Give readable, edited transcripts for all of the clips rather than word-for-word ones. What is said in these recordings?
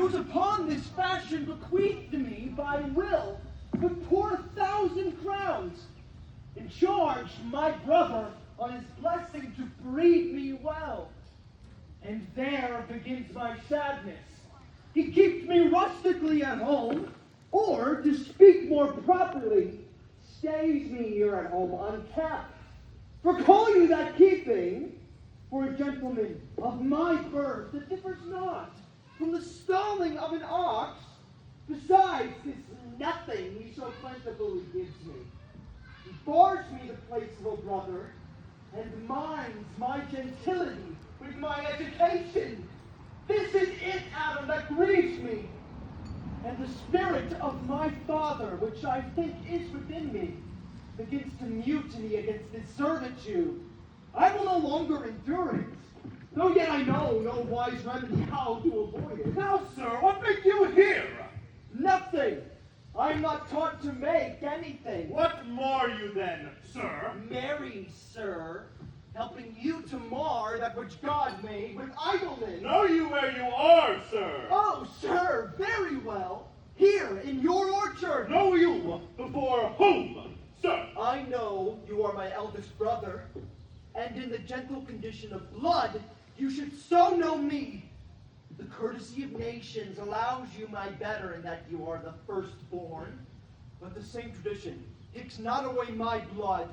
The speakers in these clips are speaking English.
who's upon this fashion bequeathed to me by will would pour 1,000 crowns, and charged my brother on his blessing to breed me well. And there begins my sadness. He keeps me rustically at home, or, to speak more properly, stays me here at home unkept. For call you that keeping, for a gentleman of my birth, it differs not from the stalling of an ox. Besides this nothing he so plentifully gives me, he bars me the place of a brother, and minds my gentility with my education. This is it, Adam, that grieves me. And the spirit of my father, which I think is within me, begins to mutiny against this servitude. I will no longer endure it, though yet I know no wise remedy how to avoid it. Now, sir, what make you here? Nothing. I'm not taught to make anything. What mar you then, sir? Merry, sir, helping you to mar that which God made with idleness. Know you where you are, sir? Oh, sir, very well. Here, in your orchard. Know you before whom, sir? I know you are my eldest brother, and in the gentle condition of blood, you should so know me. The courtesy of nations allows you my better in that you are the firstborn, but the same tradition takes not away my blood.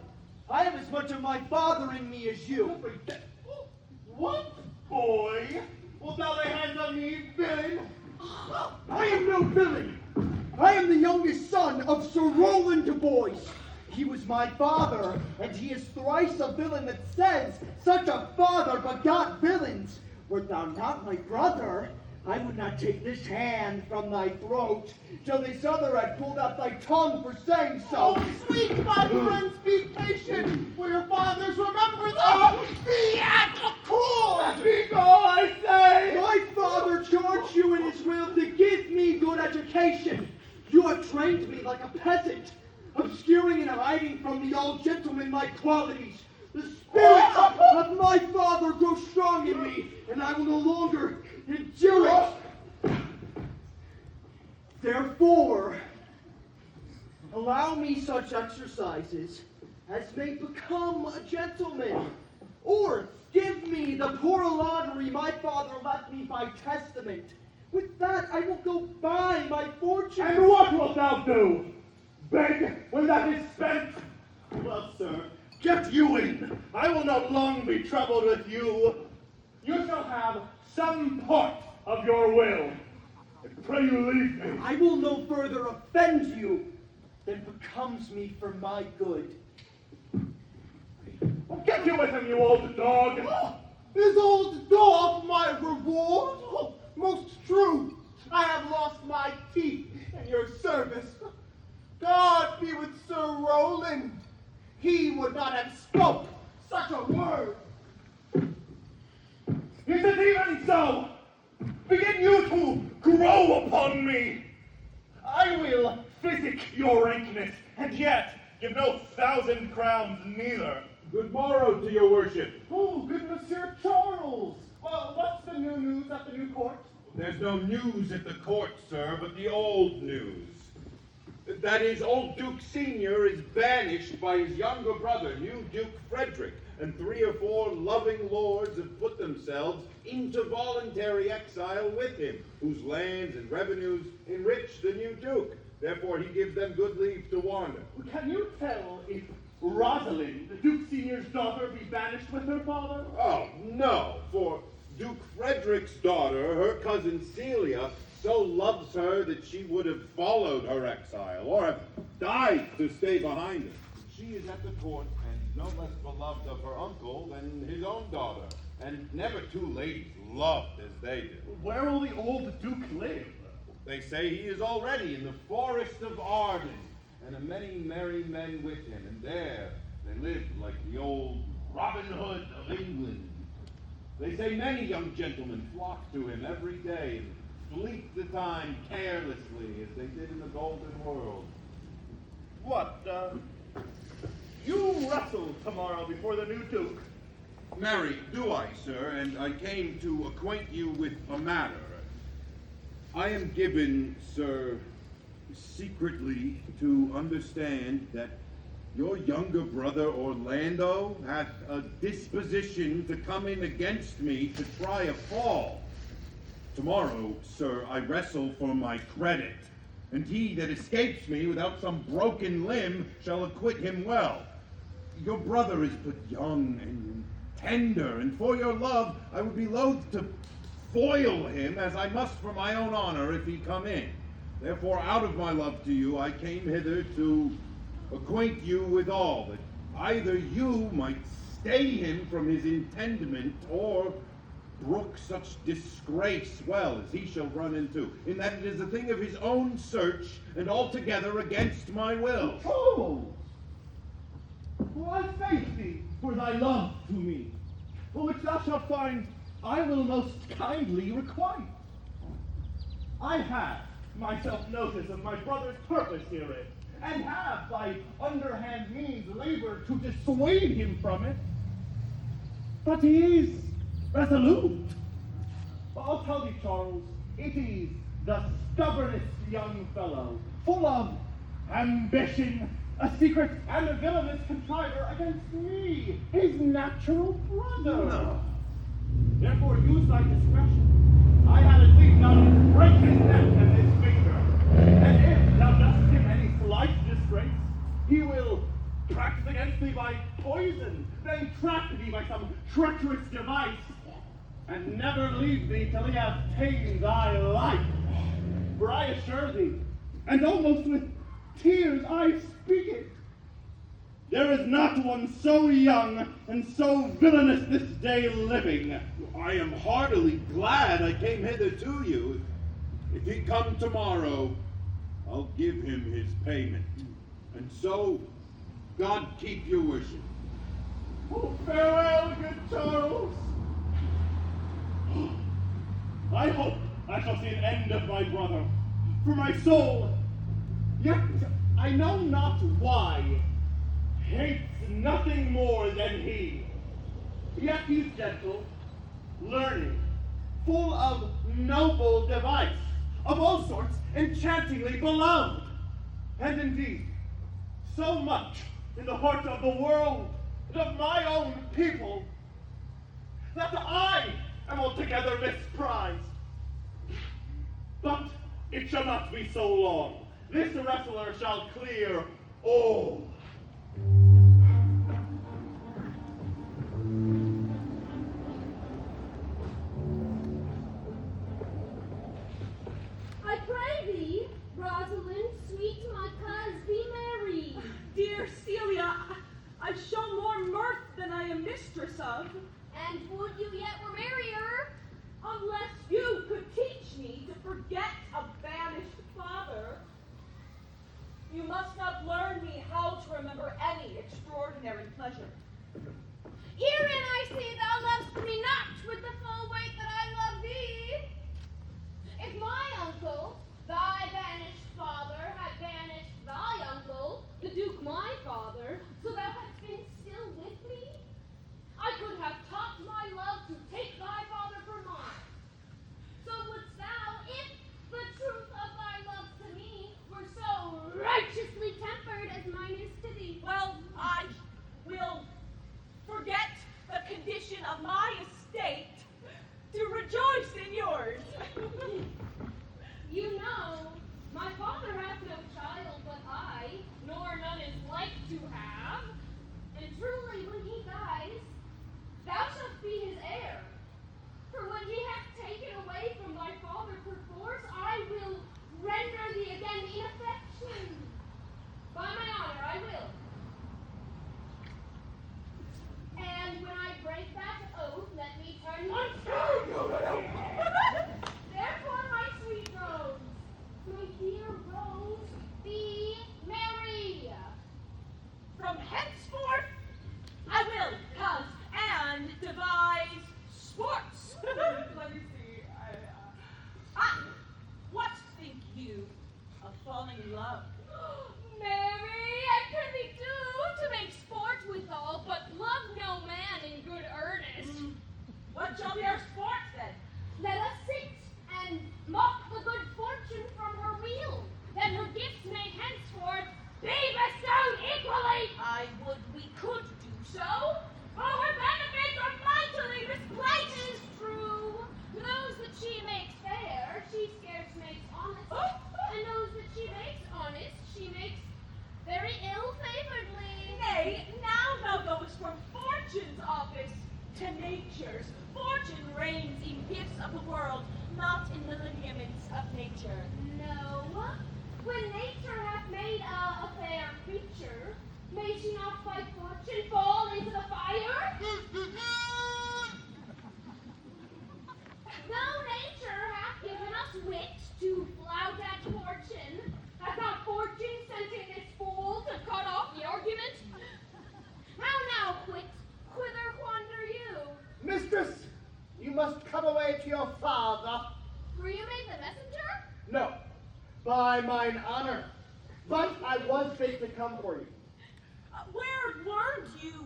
I have as much of my father in me as you. What, boy? Wilt thou lay hands on me, villain? I am no villain. I am the youngest son of Sir Roland de Boys. He was my father, and he is thrice a villain that says, such a father begot villains. Wert thou not my brother, I would not take this hand from thy throat, till this other had pulled out thy tongue for saying so. Oh, sweet my friends, be patient, for your fathers remember them. Be at the court! Speak all I say! My father charged you in his will to give me good education. You have trained me like a peasant, obscuring and hiding from the old gentleman my qualities. The spirit of my father grows strong in me, and I will no longer endure it. Therefore, allow me such exercises as may become a gentleman, or give me the poor lottery my father left me by testament. With that I will go buy my fortune. And what wilt thou do? Beg when that is spent? Well, sir, get you in. I will not long be troubled with you. You shall have some part of your will. I pray you leave me. I will no further offend you than becomes me for my good. Well, get you with him, you old dog. Is old dog my reward? Oh, most true. I have lost my teeth in your service. God be with Sir Roland. He would not have spoke such a word. Is it even so? Begin you to grow upon me. I will physic your rankness, and yet give no 1,000 crowns neither. Good morrow to your worship. Oh, good Monsieur Charles. Well, what's the new news at the new court? There's no news at the court, sir, but the old news. That is, old Duke Senior is banished by his younger brother, new Duke Frederick, and 3 or 4 loving lords have put themselves into voluntary exile with him, whose lands and revenues enrich the new Duke. Therefore, he gives them good leave to wander. Can you tell if Rosalind, the Duke Senior's daughter, be banished with her father? Oh, no, for Duke Frederick's daughter, her cousin Celia, so loves her that she would have followed her exile, or have died to stay behind her. She is at the court, and no less beloved of her uncle than his own daughter, and never 2 ladies loved as they did. Where will the old Duke live? They say he is already in the forest of Arden, and a many merry men with him, and there they live like the old Robin Hood of England. They say many young gentlemen flock to him every day, and bleat the time carelessly as they did in the golden world. What, you wrestle tomorrow before the new Duke? Marry, do I, sir, and I came to acquaint you with a matter. I am given, sir, secretly to understand that your younger brother Orlando hath a disposition to come in against me to try a fall. Tomorrow, sir, I wrestle for my credit, and he that escapes me without some broken limb shall acquit him well. Your brother is but young and tender, and for your love I would be loath to foil him, as I must for my own honor if he come in. Therefore, out of my love to you, I came hither to acquaint you with all, that either you might stay him from his intendment, or brook such disgrace well as he shall run into, in that it is a thing of his own search, and altogether against my will. Charles! For I thank thee for thy love to me, for which thou shalt find I will most kindly requite. I have myself notice of my brother's purpose herein, and have by underhand means labored to dissuade him from it. But he is resolute. I'll tell thee, Charles, it is the stubbornest young fellow, full of ambition, a secret and a villainous contriver against me, his natural brother. No. Therefore use thy discretion. I had at least done break his neck and his finger. And if thou dost him any slight disgrace, he will practice against thee by poison, then trap thee by some treacherous device, and never leave thee till he hath taken thy life. For I assure thee, and almost with tears I speak it, there is not one so young and so villainous this day living. I am heartily glad I came hither to you. If he come tomorrow, I'll give him his payment. And so, God keep your wishes. Oh, farewell, good Charles. I hope I shall see an end of my brother, for my soul, yet I know not why, hates nothing more than he. Yet he's gentle, learning, full of noble device, of all sorts enchantingly beloved, and indeed, so much in the heart of the world and of my own people, that I am altogether misprized. But it shall not be so long. This wrestler shall clear all. I pray thee, Rosalind, sweet my coz, be merry. Dear Celia, I show more mirth than I am mistress of. And would you yet were merrier? Unless you could teach me to forget a banished father, you must not learn me how to remember any extraordinary pleasure. Herein I see thou lovest me not with the full weight that I love thee. If my uncle, thy banished father, had banished thy uncle, the Duke my father, so thou hadst been still with me, I could have taught my love to take thy father for mine. So wouldst thou, if the truth of thy love to me were so righteously tempered as mine is to thee. Well, I will forget the condition of my estate to rejoice in yours. You know, my father hath no child but I, nor none is like to have. And truly, when he dies, thou shalt be his heir. For when he hath taken away from thy father perforce, I will render thee again in affection. By my honor, I will. And when I break that oath, let me turn my Therefore, my sweet Rose, my dear Rose, be merry. From henceforth, I will, cuz, and devise sports. Let me see. What think you of falling in love? Mary, I prithee do, to make sport withal, but love no man in good earnest. What shall be our sports then? Let us sit and mock the good No, by mine honor. But I was bid to come for you. Where learned you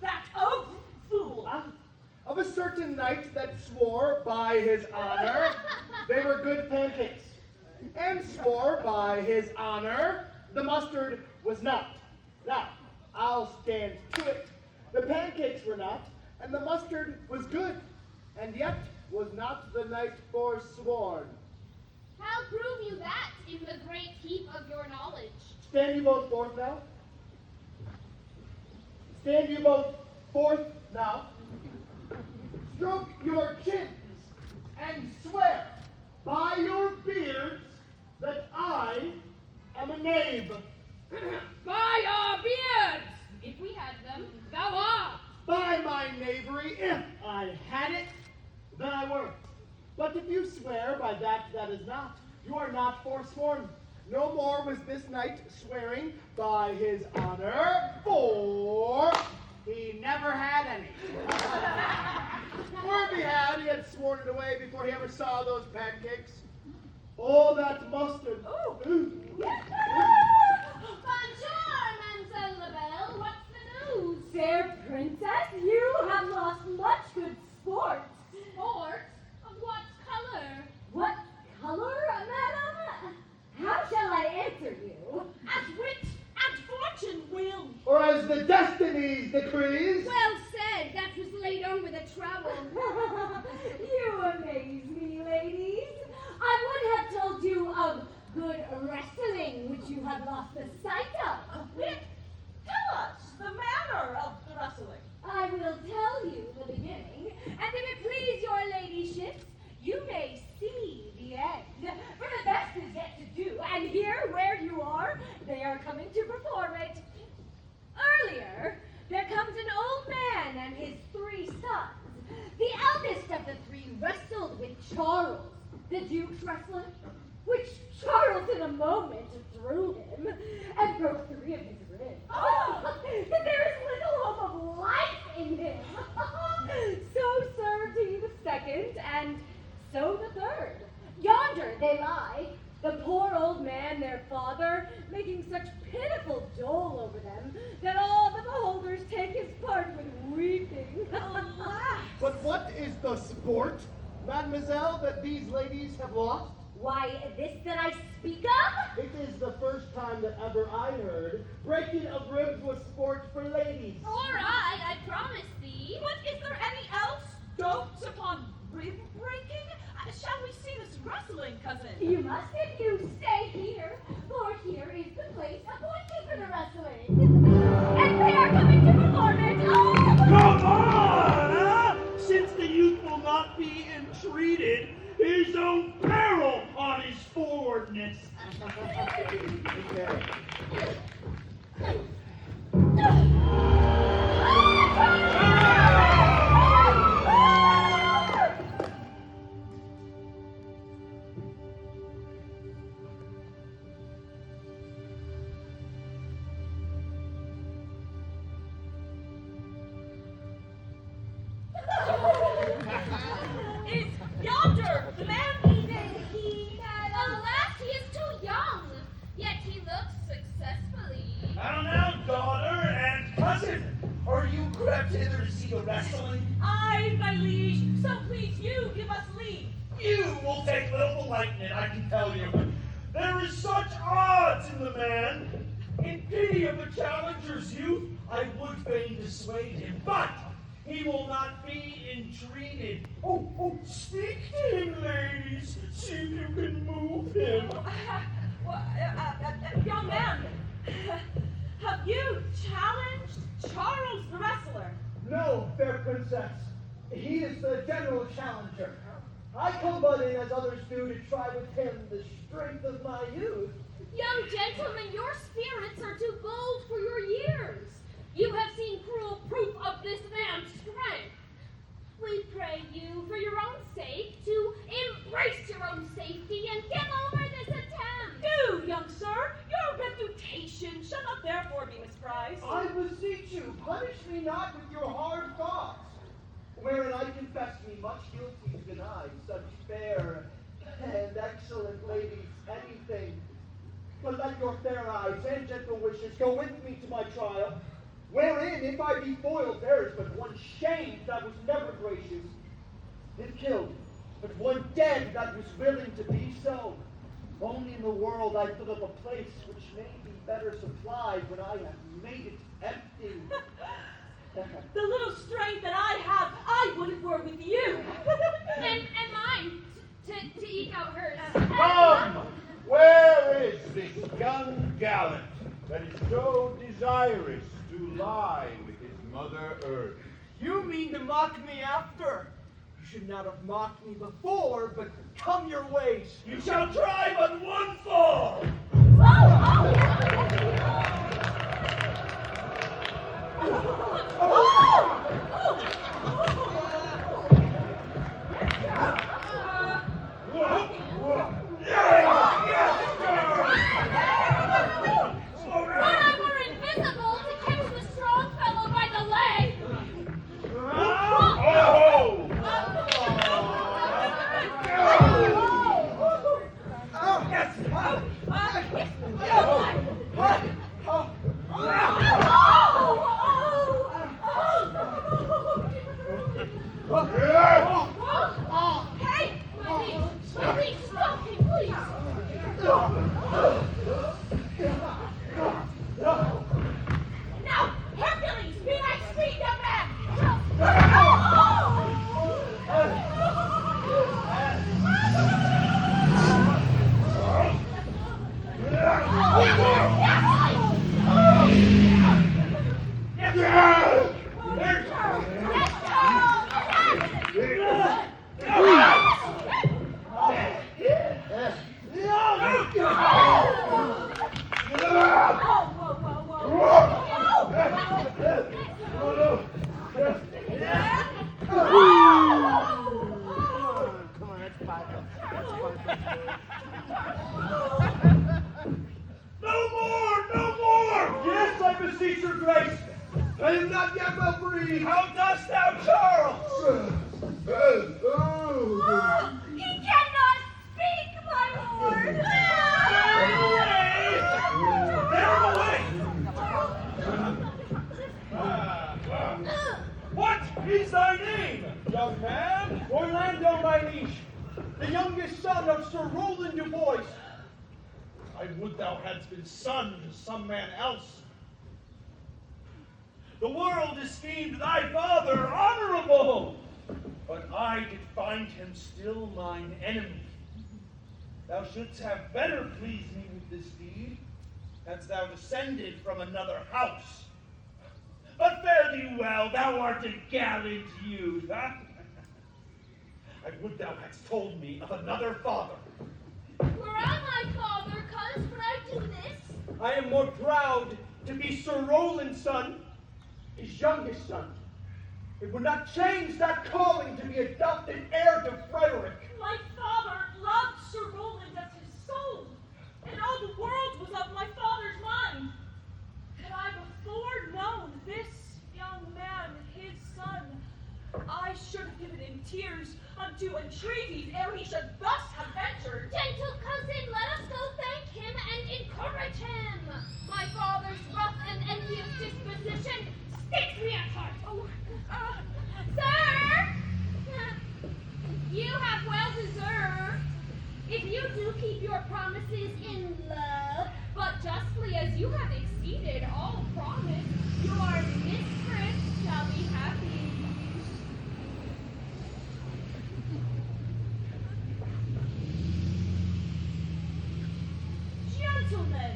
that oath, fool? Of a certain knight that swore by his honor they were good pancakes, and swore by his honor the mustard was not. Now, I'll stand to it. The pancakes were not, and the mustard was good, and yet was not the knight forsworn. How prove you that in the great heap of your knowledge? Stand you both forth now. Stand you both forth now. Stroke your chins and swear by your beards that I am a knave. By our beards! If we had them, thou art. By my knavery, if I had it, then I were. But if you swear by that that is not, you are not forsworn. No more was this knight swearing by his honor, for he never had any. Or if he had sworn it away before he ever saw those pancakes. Oh, that mustard. Ooh. Bonjour, Mademoiselle Labelle. What's the news? Fair princess, you have lost much good sport. Sport? Of what color? What color, madam? How shall I answer you? As wit and fortune will. Or as the destinies decrees. Well said. That was laid on with a trowel. You amaze me, ladies. I would have told you of good wrestling, which you have lost the sight of. Wit, tell us the manner of the wrestling. I will tell you the beginning, and if it please your ladyships, you may see the end. For the best is yet to do, and here where you are, they are coming to perform it. Earlier, there comes an old man and his 3 sons. The eldest of the 3 wrestled with Charles, the Duke's wrestler, which Charles in a moment threw him and broke 3 of his ribs. Oh, there is little hope of life in him. So served he the second, and so the third. Yonder they lie, the poor old man, their father, making such pitiful dole over them that all the beholders take his part with weeping. Alas! But what is the sport, mademoiselle, that these ladies have lost? Why, this that I speak of? It is the first time that ever I heard breaking of ribs was sport for ladies. Or I promise thee. But is there any else dotes upon rib breaking? Shall we see this wrestling, cousin? You must if you stay here, for here is the place appointed for the wrestling. And they are coming to perform it. Oh! Come on, huh? Since the youth will not be entreated, his own peril on his forwardness. Is yonder the man? Even he, madam. Alas, he is too young. Yet he looks successfully. How now, daughter and cousin? Are you crept hither to see the wrestling? Aye, my liege. So please you give us leave. You will take little delight in it, I can tell you. There is such odds in the man. In pity of the challenger's youth, I would fain dissuade him, but he will not be entreated. Oh, speak to him, ladies. See if you can move him. Young man, have you challenged Charles the wrestler? No, fair princess. He is the general challenger. I come but in as others do to try with him the strength of my youth. Young gentlemen, your spirits are too bold for your years. You have seen cruel proof of this man's strength. We pray you, for your own sake, to embrace your own safety and give over this attempt. Do, young sir. Your reputation shall not therefore be misprized. I beseech you, punish me not with your hard thoughts, wherein I confess me much guilty to deny such fair and excellent ladies, anything. But let your fair eyes and gentle wishes go with me to my trial, wherein, if I be foiled, there is but one shamed that was never gracious, if killed, but one dead that was willing to be so. Only in the world I fill up a place which may be better supplied when I have made it empty. The little strength that I have, I wouldn't work with you. And mine, to eke out hers. Come! Where is this young gallant that is so desirous to lie with his mother Earth? You mean to mock me after? You should not have mocked me before, but come your ways. You shall try but one fall. Would I were invisible to catch the strong fellow by the leg. Hey, my liege, stop him, please. Now, Hercules, be my speed, young man. No more! Yes, I beseech your grace. I am not yet well breathed. How dost thou, Charles? He cannot speak, my lord. What is thy name, young man? Orlando, my liege, the youngest son of Sir Roland du Bois. I would thou hadst been son to some man else. The world esteemed thy father honorable, but I did find him still mine enemy. Thou shouldst have better pleased me with this deed, hadst thou descended from another house. But fare thee well, thou art a gallant youth, huh? I would thou hadst told me of another father. Were I my father, cuz, would I do this? I am more proud to be Sir Roland's son, his youngest son. It would not change that calling to be adopted heir to Frederick. My father loved Sir Roland as his soul, and all the world was of my father's mind. Had I before known this young man, his son, I should have given in tears unto entreaties ere he should thus have ventured. Gentle cousin, let us go thank him and encourage him. My father's rough and envious disposition sticks me at heart. Sir! You have well deserved. If you do keep your promises in love, but justly as you have exceeded all promise, your mistress shall be happy. Gentlemen,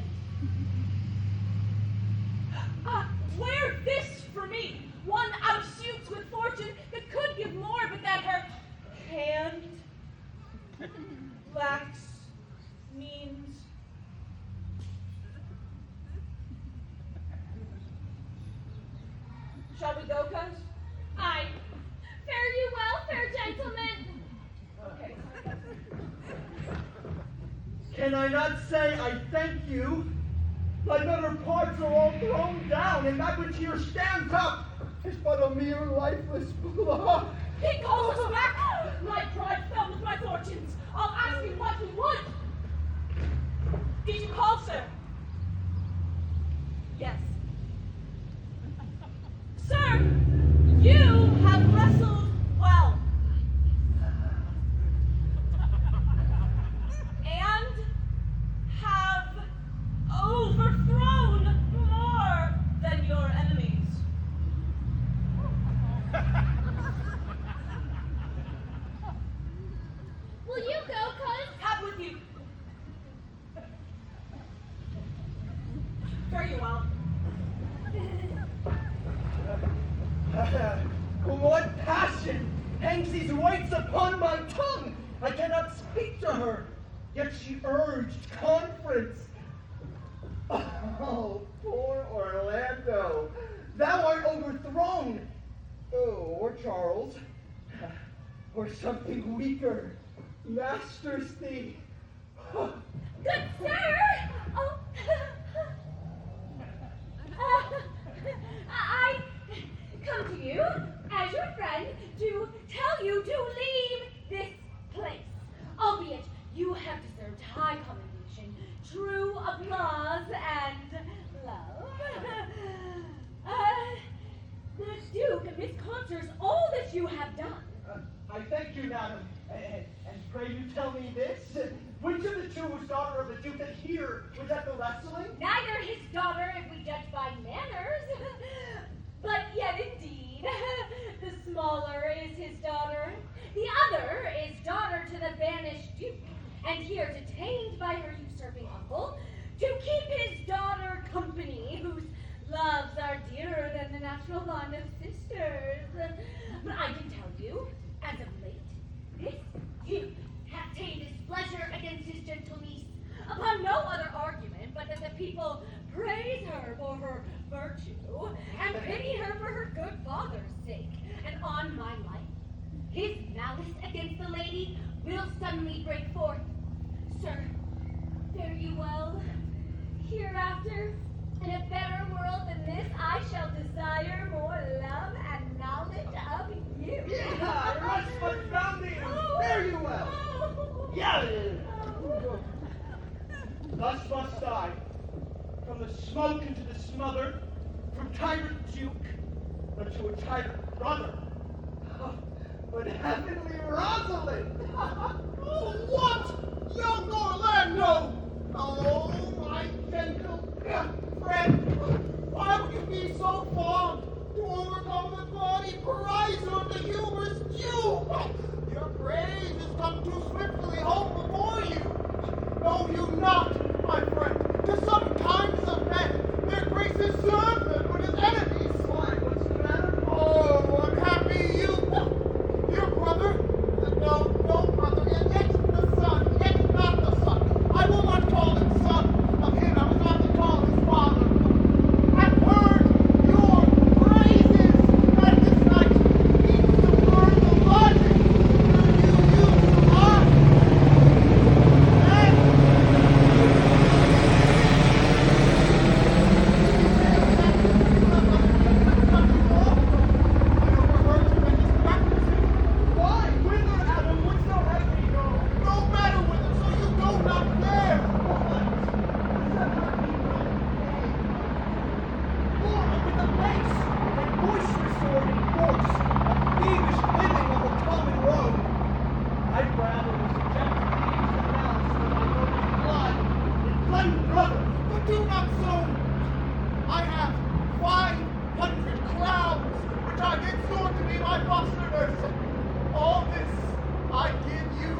wear this for me. One out of suits with fortune that could give more, but that her hand lacks means. Shall we go, cuz? Aye. Fare you well, fair gentlemen. Okay. Can I not say I thank you? My better parts are all thrown down, and that which here stands up is but a mere lifeless block. He calls us back. My pride fell with my fortunes. I'll ask him what he would. Did you call, sir? Yes. Sir, you have wrestled well. And have overthrown more than your enemies. Will you go, cuz? Have with you. Fare you well. What passion hangs these rights upon my tongue? I cannot speak to her, yet she urged conference. Oh, poor Orlando, thou art overthrown. Oh, or Charles, or something weaker masters thee. Good sir! Oh. I come to you as your friend to tell you to leave this place. Albeit you have deserved high commendation, true applause, and love. The Duke misconsiders all that you have done. I thank you, madam. And pray you tell me this. Which of the two was daughter of the Duke that here was at the wrestling? Neither his daughter, if we judge by manners, but yet indeed, the smaller is his daughter. The other is daughter to the banished Duke, and here detained by her usurping uncle to keep his daughter company, whose loves are dearer than the natural bond of sisters. But I can tell you, as of late, this Duke hath ta'en displeasure against his gentle niece, upon no other argument but that the people praise her for her virtue, and pity her for her good father's sake. And on my life, his malice against the lady will suddenly break forth. Sir, fare you well. Hereafter, in a better world than this, I shall desire more love and knowledge of you. Yeah, rush but found thee. Oh. Fare you well. Oh. Yeah. Thus must I, from the smoke into the smother, from tyrant Duke unto a tyrant brother. Oh, but heavenly Rosalind! Oh, what? Young Orlando! Oh, my gentle friend! Why would you be so fond to overcome the body prize of the humorous Jew? Your praise has come too swiftly home before you. Know you not, my friend, to some kinds of men, their graces serve them with his enemies. Why, what's the matter? Oh, unhappy you! Your brother? No, brother, yet the son, yet not the son. I will not call him son. Of him I was not to call his father. I've heard your praises, and this night needs to burn the logic you use to lie. Why? Whither, Adam? Wouldst thou have me go? No matter with it, so you go not there. What? Does that not mean well paid? Or with the pace and boisterous sword and force of thievish living of the common road? I'd rather was subject to thieves and malice for my noble blood than blend brothers. But do not so. I have 500 crowns, which I did sworn to be my foster nurse. All this I give you.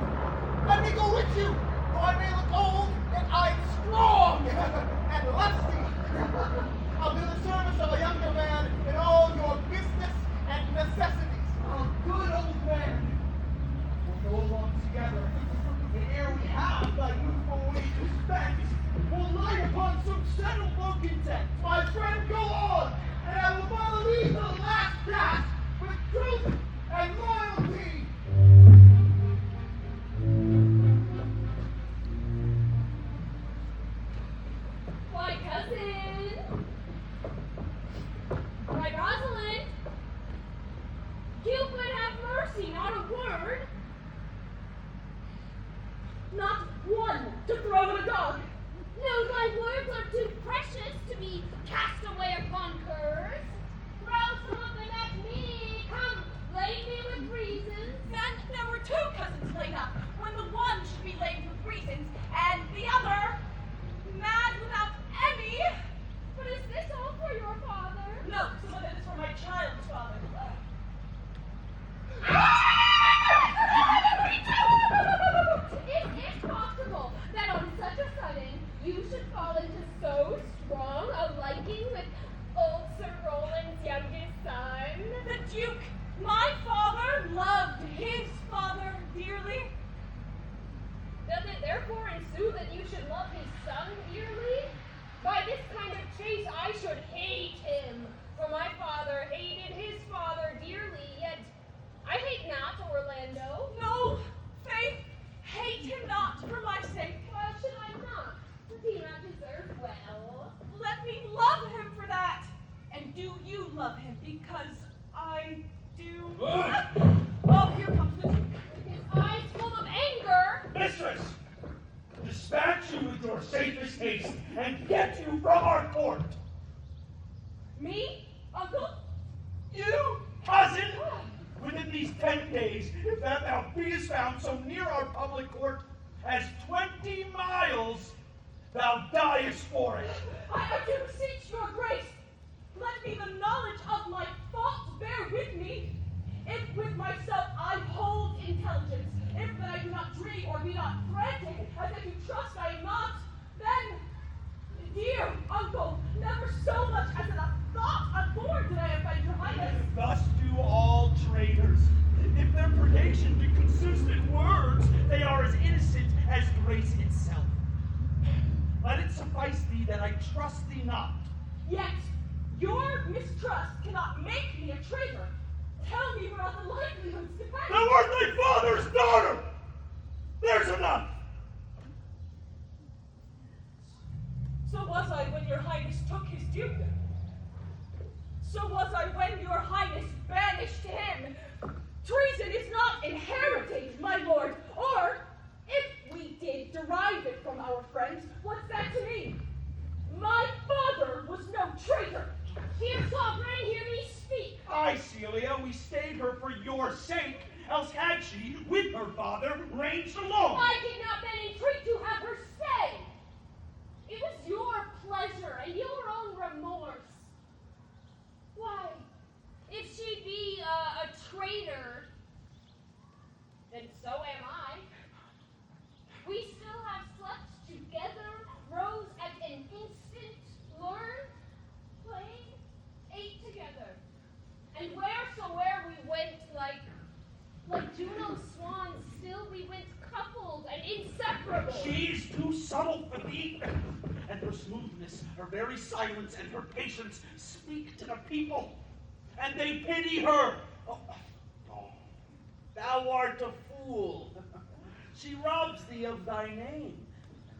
Let me go with you, though I may look old, and I'm strong and lusty. I'll do the service of a younger man in all your business and necessities. Oh, good old man. We'll go along together. And ere we have thy youthful wages spent, we'll light upon some settled low content. My friend, go on, and I will follow thee to the last gasp with truth and loyalty. Why, cousin? Why, Rosalind? Duke would have mercy, not a word. gun to throw at a dog. No, thy words are too precious to be cast away upon curs. Throw some of them at me. Come, lay me with reasons. Then there were two cousins laid up, when the one should be laid with reasons, and the other mad without any. But is this all for your father? No, some of it is for my child's father. Is it possible that on such a sudden you should fall into so strong a liking with old Sir Roland's youngest son? The Duke, my father, loved his father dearly. Does it therefore ensue that you should love his son dearly? By this kind of chase I should hate him, for my father hated his father dearly, yet I hate not Orlando. No, Faith, hate him not for my sake. Why should I not? Does he not deserve well? Let me love him for that. And do you love him? Because I do. Oh, here comes the Duke. His eyes full of anger. Mistress, dispatch you with your safest haste and get you from our court. Me? Uncle? You, cousin, within these 10 days, if that thou beest found so near our public court as 20 miles, thou diest for it. I do beseech your grace. Let me the knowledge of my fault bear with me. If with myself I hold intelligence, if that I do not dream or be not frantic, as if you trust I am not, then, dear uncle, never so much as in a thought aboard did I offend your highness. Thus do all traitors. If their purgation be consistent words, they are as innocent as grace itself. Let it suffice thee that I trust thee not. Yet, your mistrust cannot make me a traitor. Tell me where are the likelihoods depend. Thou art thy father's daughter! There's enough! So was I when your highness took his dukedom. So was I when your highness banished him. Treason is not inherited, my lord, or, if we did derive it from our friends, what's that to me? My father was no traitor. Dear sovereign, hear me speak. Aye, Celia, we stayed her for your sake, else had she, with her father, ranged alone. I did not then entreat to have her stay. It was your pleasure and your own remorse. Why, if she be a traitor, then so am I. We still have slept together, rose at an instant, learned, played, ate together. And wheresoe'er we went, like Juno's swans, still we went coupled and inseparable. She's too subtle for thee. And her smoothness, her very silence, and her patience speak to the people. And they pity her. Oh, thou art a fool. She robs thee of thy name.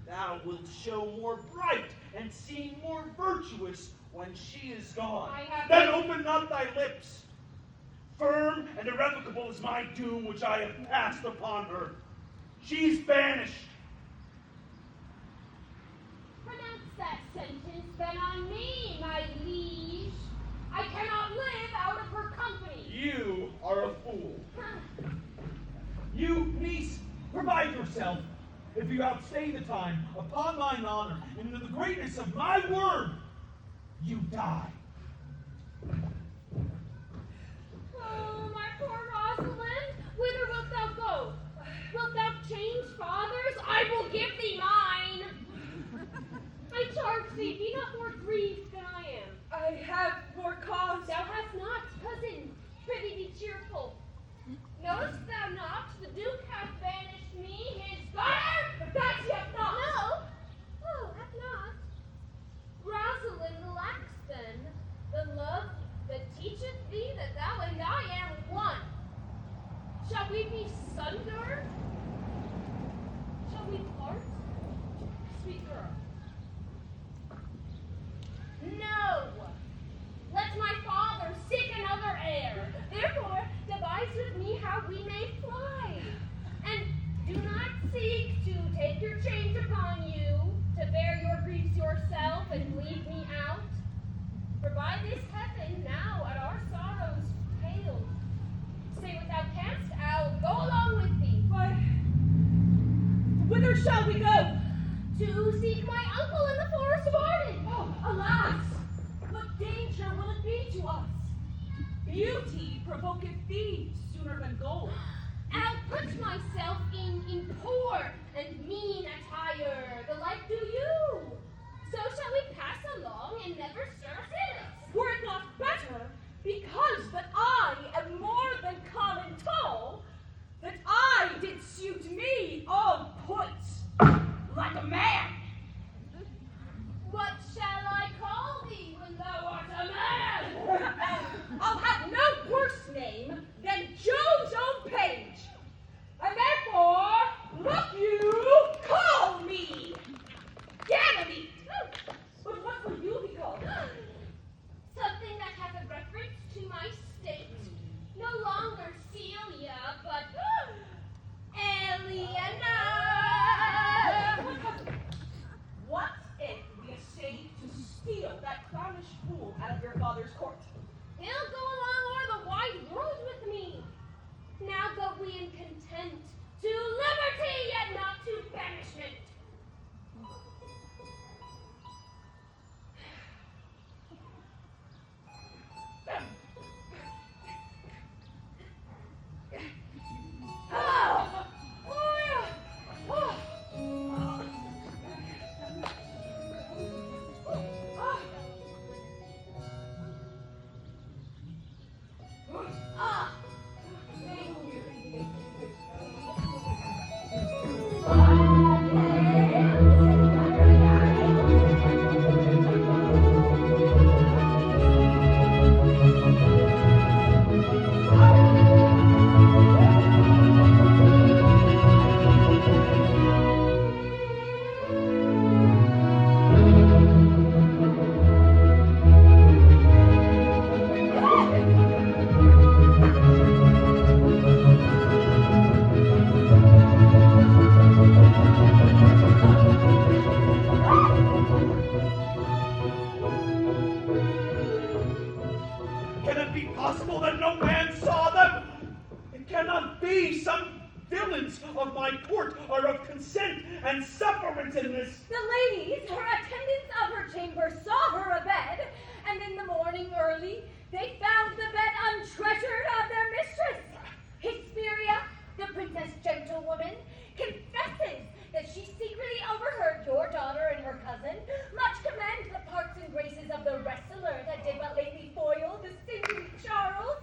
Thou wilt show more bright and seem more virtuous when she is gone. Then open not thy lips. Firm and irrevocable is my doom which I have passed upon her. She's banished. Pronounce that sentence then on me, my liege. I cannot live out of her company. You are a fool. You, niece, provide yourself. If you outstay the time, upon mine honor, and into the greatness of my word, you die. Oh, my poor Rosalind, whither wilt thou go? Wilt thou change fathers? I will give thee mine. I charge thee, be not more grieved than I am. I have more cause. Thou hast not, cousin. Prithee be cheerful. Knowest thou not the Duke hath banished me, his daughter? That yet not. No. Oh, hath not. Rosalind lacks then the love that teacheth thee that thou and I am. Shall we be sundered? and lead me out? For by this heaven now at our sorrows pale. Say what thou canst, I'll go along with thee. Why, whither shall we go? To seek my uncle in the forest of Arden. Oh, alas! What danger will it be to us? Beauty provoketh thieves sooner than gold. I'll put myself in poor and mean attire, the like do you. So shall we pass along and never stir a sentence. Were it not better, because that I am more than common tall, that I did suit me all put like a man? What shall I call thee when thou art a man? I'll have no worse name than Joe's own page. And therefore, look you, call me Ganymede. But what will you be called? Something that hath a reference to my state. No longer Celia, but Eliana. What if we essayed to steal that clownish fool out of your father's court? He'll go along o'er the wide world with me. Now go we in content to liberty, yet not to banishment. Can it be possible that no man saw them? It cannot be. Some villains of my court are of consent and sufferance in this. The ladies, her attendants of her chamber, saw her abed, and in the morning early they found the bed untreasured of their mistress. Hesperia, the princess gentlewoman, confesses that she secretly overheard your daughter and her cousin much commend the parts and graces of the wrestler that did but lately foil the singing Charles,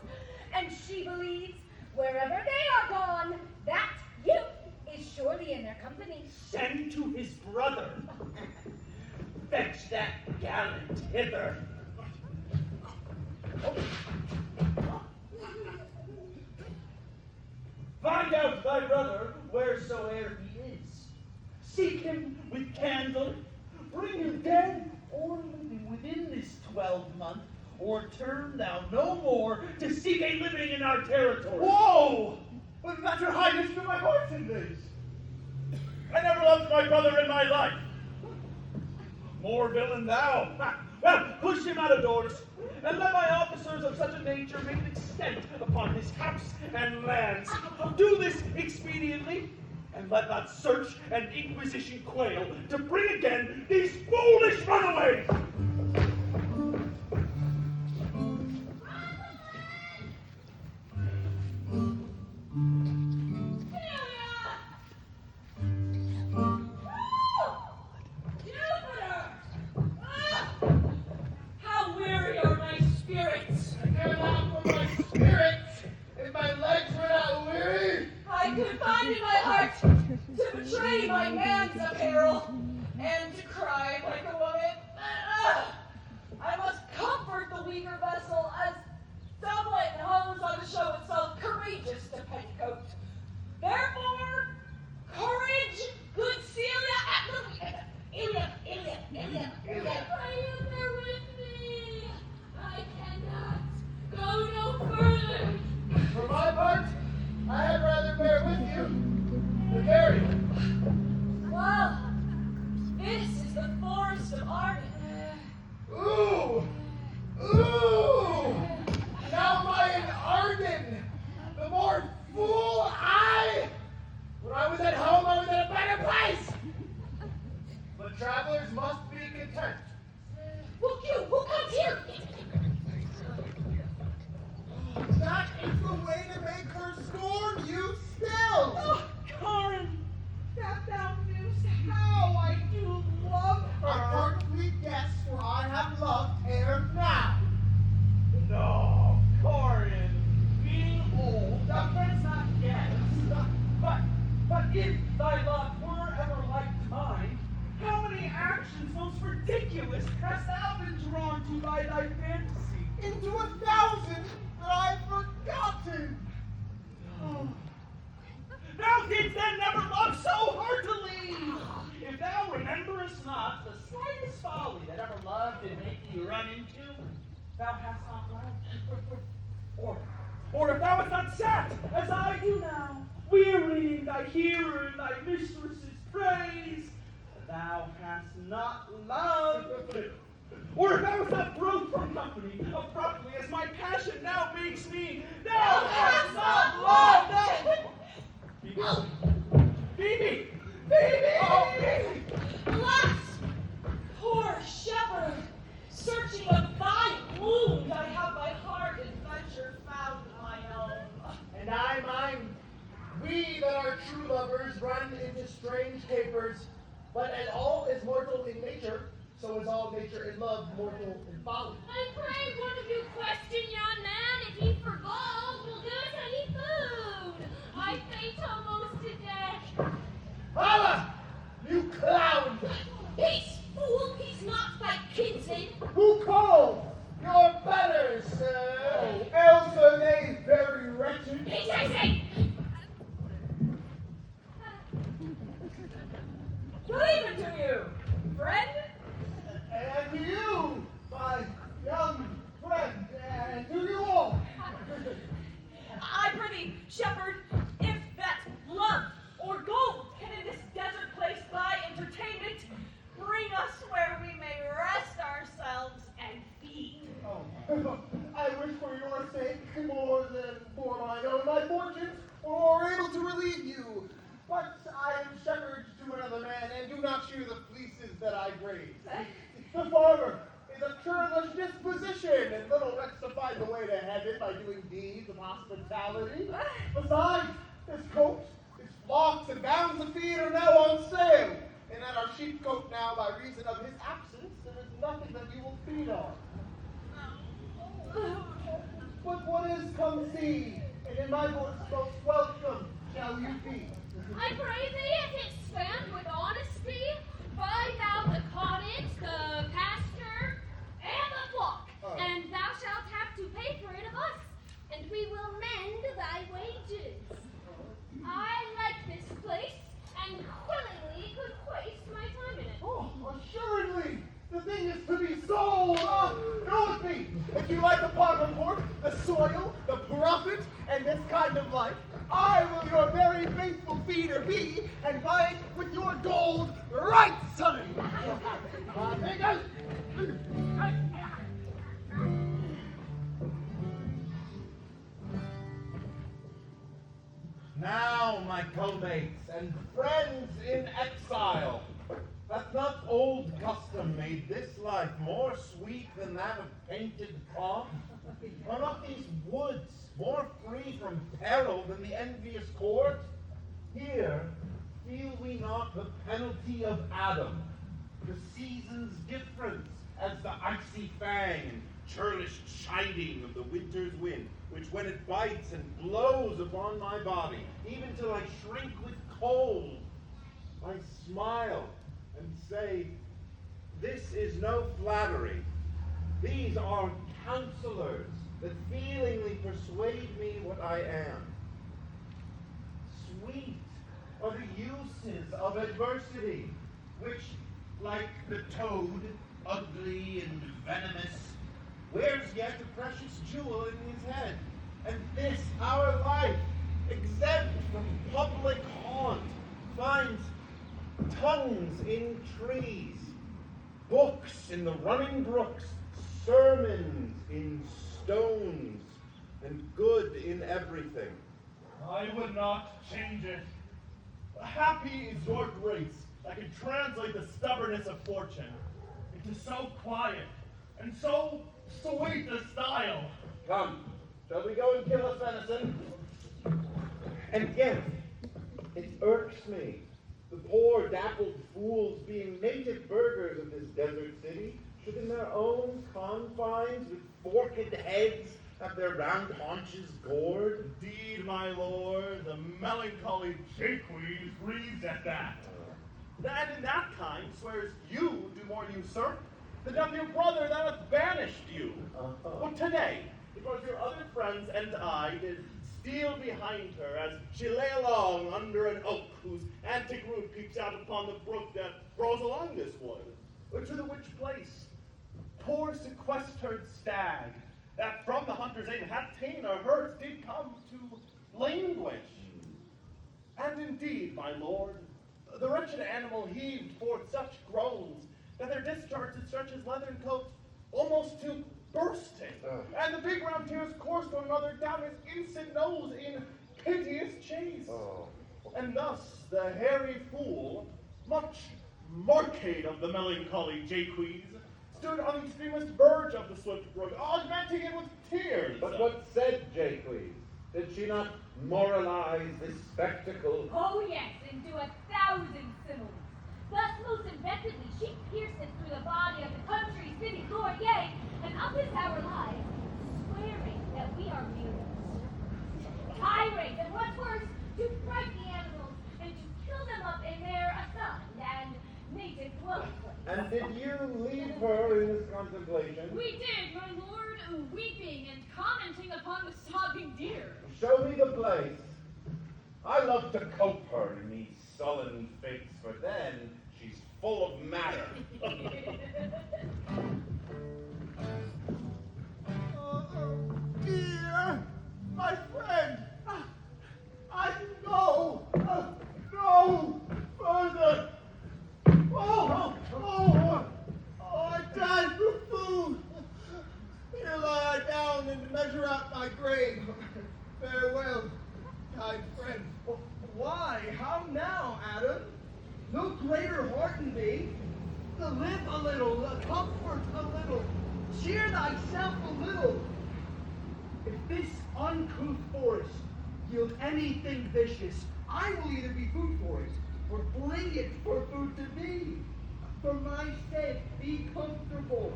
and she believes wherever they are gone, that youth is surely in their company. Send to his brother. Fetch that gallant hither. Find out thy brother wheresoe'er he is. Seek him with candle. Bring him dead or living within this 12-month, or turn thou no more to seek a living in our territory. Whoa! But not your highness to my horse in this. I never loved my brother in my life. More villain thou. Ha. Well, push him out of doors, and let my officers of such a nature make an extent upon his house and lands. Do this expediently, and let not search and inquisition quail to bring again these foolish runaways. How weary are my spirits! I care not for my spirits, if my legs were not weary. I could find in my heart to betray my man's apparel and to cry like a woman. I must comfort the weaker vessel as someone holds on to show itself courageous to petticoat. Therefore, courage, good Celia. Ilya. Are you there with me? I cannot go no further. For my part, I had rather bear with you than carry you. Well, this is the forest of Arden. hast thou been drawn to by thy fantasy? Into 1,000 that I've forgotten. Thou didst then never love so heartily. If thou rememberest not the slightest folly that ever love did make thee run into, thou hast not loved. Or if thou hast not sat, as I do now, wearying thy hearer in thy mistress's praise, thou hast not loved. Or if thou hast not broke from company abruptly, as my passion now makes me, thou hast not loved. Phoebe! Phoebe! Oh, Phoebe! Alas, poor shepherd, searching of thy wound, I have my heart adventure found my own. And I mine. We that are true lovers run into strange capers, but as all is mortal in nature, so is all nature in love mortal in folly. I pray one of you question yon man if he for gold will give us any food. I faint almost to death. Holla! You clown! Peace, fool, peace not thy kinsman. Who calls? Your better, sir. Oh, else are they very wretched. Peace, I say. Good evening to you, friend. And to you, my young friend, and to you all. I prithee, shepherd, if that love or gold can in this desert place buy entertainment, bring us where we may rest ourselves and feed. Oh, I wish for your sake more than for mine own. My fortunes were more able to relieve you. But I am shepherd to another man, and do not shear the fleeces that I graze. The farmer is of churlish disposition, and little recks to find the way to heaven by doing deeds of hospitality. Besides, his coat, his flocks, and bounds of feed are now on sale, and at our sheepcote now, by reason of his absence, there is nothing that you will feed on. But what is come see, and in my voice most welcome shall you be. I pray thee, if it stand with honesty, buy thou the cottage, the pasture, and the flock, and thou shalt have to pay for it of us, and we will mend thy wages. I like this place, and willingly could waste my time in it. Oh, assuredly, the thing is to be sold. Go with me. If you like the pot report, the soil, the profit, and this kind of life, I will your very faithful feeder be, and buy it with your gold right, son. Now, my co-mates and friends in exile, hath not old custom made this life more sweet than that of painted cloth? Are not these woods more free from peril than the envious court? Here, feel we not the penalty of Adam, the season's difference as the icy fang and churlish chiding of the winter's wind, which when it bites and blows upon my body, even till I shrink with cold, I smile and say, this is no flattery. These are counselors that feelingly persuade me what I am. Sweet are the uses of adversity, which, like the toad, ugly and venomous, wears yet a precious jewel in his head. And this, our life, exempt from public haunt, finds tongues in trees, books in the running brooks, sermons in stones, and good in everything. I would not change it. Happy is your grace that can translate the stubbornness of fortune into so quiet and so sweet a style. Come, shall we go and kill us venison? And yet, it irks me, the poor dappled fools being native burghers of this desert city, should in their own confines with forked heads have their round haunches gored. Indeed, my lord, the melancholy Jaques grieves at that. And in that kind swears you do more usurp the nephew brother that hath banished you. Uh-huh. But today, it was your other friends and I did steal behind her as she lay along under an oak whose antique root peeps out upon the brook that grows along this wood, to the which place poor sequestered stag, that from the hunter's aim hath ta'en our herds, did come to languish. And indeed, my lord, the wretched animal heaved forth such groans that their discharge did stretch his leathern coat almost to bursting, and the big round tears coursed one another down his innocent nose in piteous chase. And thus the hairy fool, much markade of the melancholy Jaques, stood on the extremest verge of the swift brook, augmenting it with tears. But what said Jaques? Did she not moralize this spectacle? Oh yes, and do 1,000 similes. Thus most invectively she pierceth through the body of the country city lord, yea, and up is our lives, swearing that we are murderers. Tirades, and what's worse, to fright the animals, and to kill them up in their assigned and native dwelling place. And did you leave her in this contemplation? We did, my lord, weeping and commenting upon the sobbing deer. Show me the place. I love to cope her in these sullen fits, for then she's full of matter. Dear, my friend, I go no further. I died for food. Here lie I down and measure out my grave. Farewell, kind friend. Why, how now, Adam? No greater heart in thee. To live a little, comfort a little, cheer thyself a little. If this uncouth forest yield anything vicious, I will either be food for it, or fling it for food to thee. For my sake, be comfortable.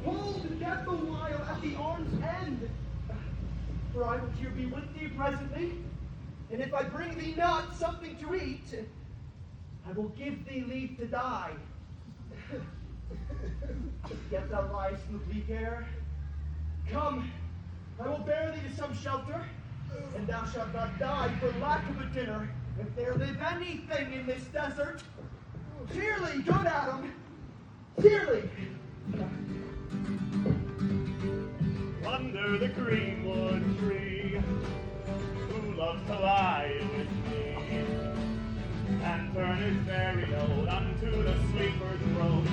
Hold death a while at the arm's end. For I will here be with thee presently, and if I bring thee not something to eat, I will give thee leave to die. Yet thou liest in the bleak air. Come, I will bear thee to some shelter, and thou shalt not die for lack of a dinner, if there live anything in this desert. Cheerly, good Adam, cheerly. Under the greenwood tree, who loves to lie with me, and turn his merry ode unto the sleeper's road.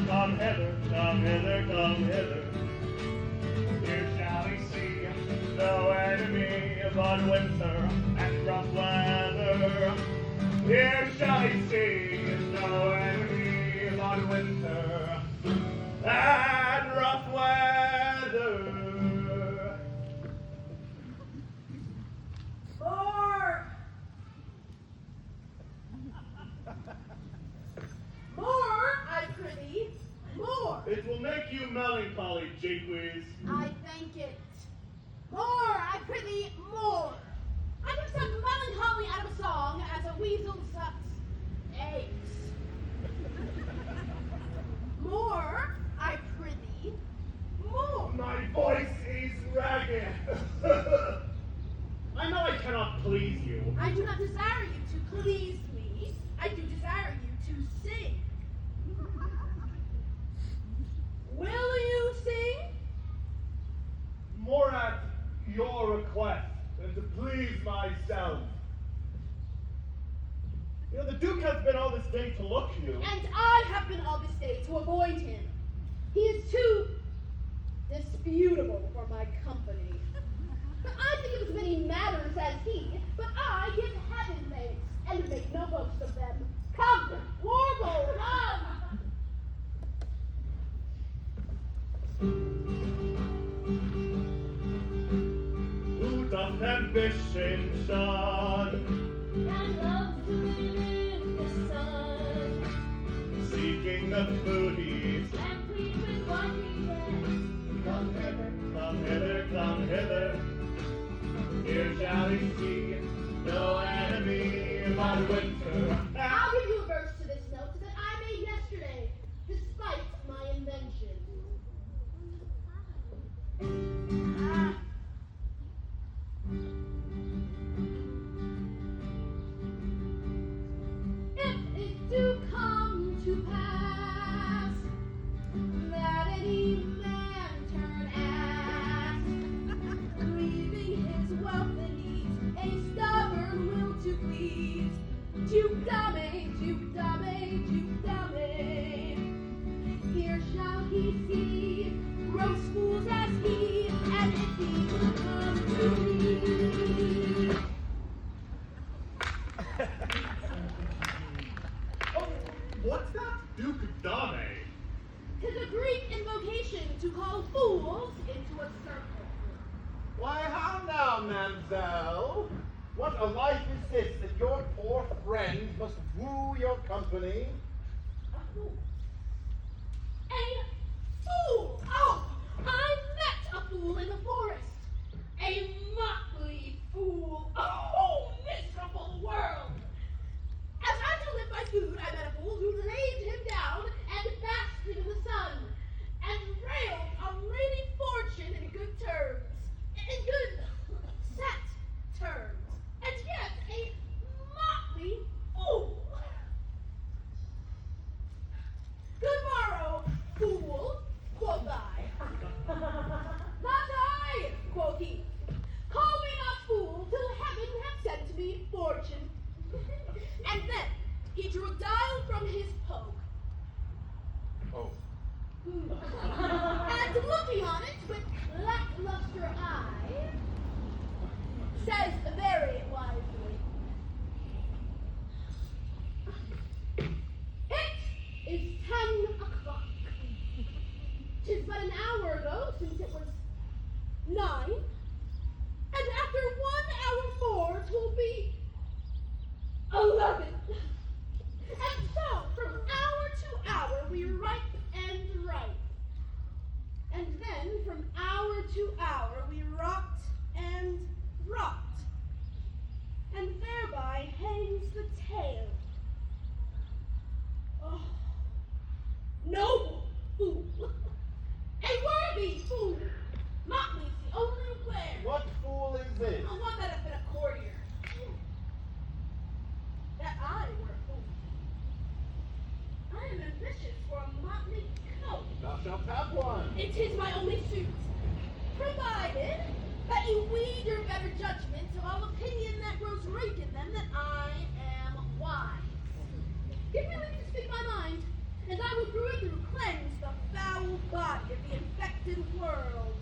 Come hither, come hither, come hither. Here shall he see no enemy but winter and rough weather. Here shall he see no enemy but winter and rough weather. More, I prithee, more. It will make you melancholy, Jaques. I thank it. More, I prithee, more. I took some melancholy out of a song as a weasel sucks eggs. More, I prithee, more. My voice is ragged. I know I cannot please you. I do not desire you to please me. I do desire you to sing. Will you sing? More at your request than to please myself. You know, the Duke has been all this day to look you. And I have been all this day to avoid him. He is too disputable for my company. I think of as many matters as he, but I give heaven thanks and make no boast of them. Come, warble, come! Who doth ambition shun, And loves to live in the sun, seeking the food he eats. and pleased with what he gets. Come hither, come hither, come hither. Here shall he see no enemy but winter. I'll give you a verse to this note that I made yesterday, despite my invention. What's that? Duke Dame. 'Tis a Greek invocation to call fools into a circle. Why, how now, mamselle? What a life is this that your poor friend must woo your company? A fool. A fool! Oh! I met a fool in the forest. A motley fool. Oh, miserable world! As I to live my food, I met a fool who laid him down and basked him in the sun, and railed on Lady Fortune in good terms, in good set terms, and yet a motley fool. Good morrow, fool, quoth I. Not I, quoth he. Call me not fool, till heaven have sent me fortune. And then he drew a dial from his poke. Oh. And looking on it with lackluster eye, says very wisely, "It is 10 o'clock. 'Tis but an hour ago since it was 9, and after 1 hour more 'twill be 11. And so, from hour to hour, we ripe and ripe. And then, from hour to hour, we rot and rot. And thereby hangs the tale. Oh, noble fool! A worthy fool! Motley's the only way. What fool is this? One that hath been a courtier. That I were a fool. I am ambitious for a motley coat. Thou shalt have one. It is my only suit, provided that you weed your better judgment of all opinion that grows rank in them that I am wise. Give me leave to speak my mind, and I will through and through cleanse the foul body of the infected world,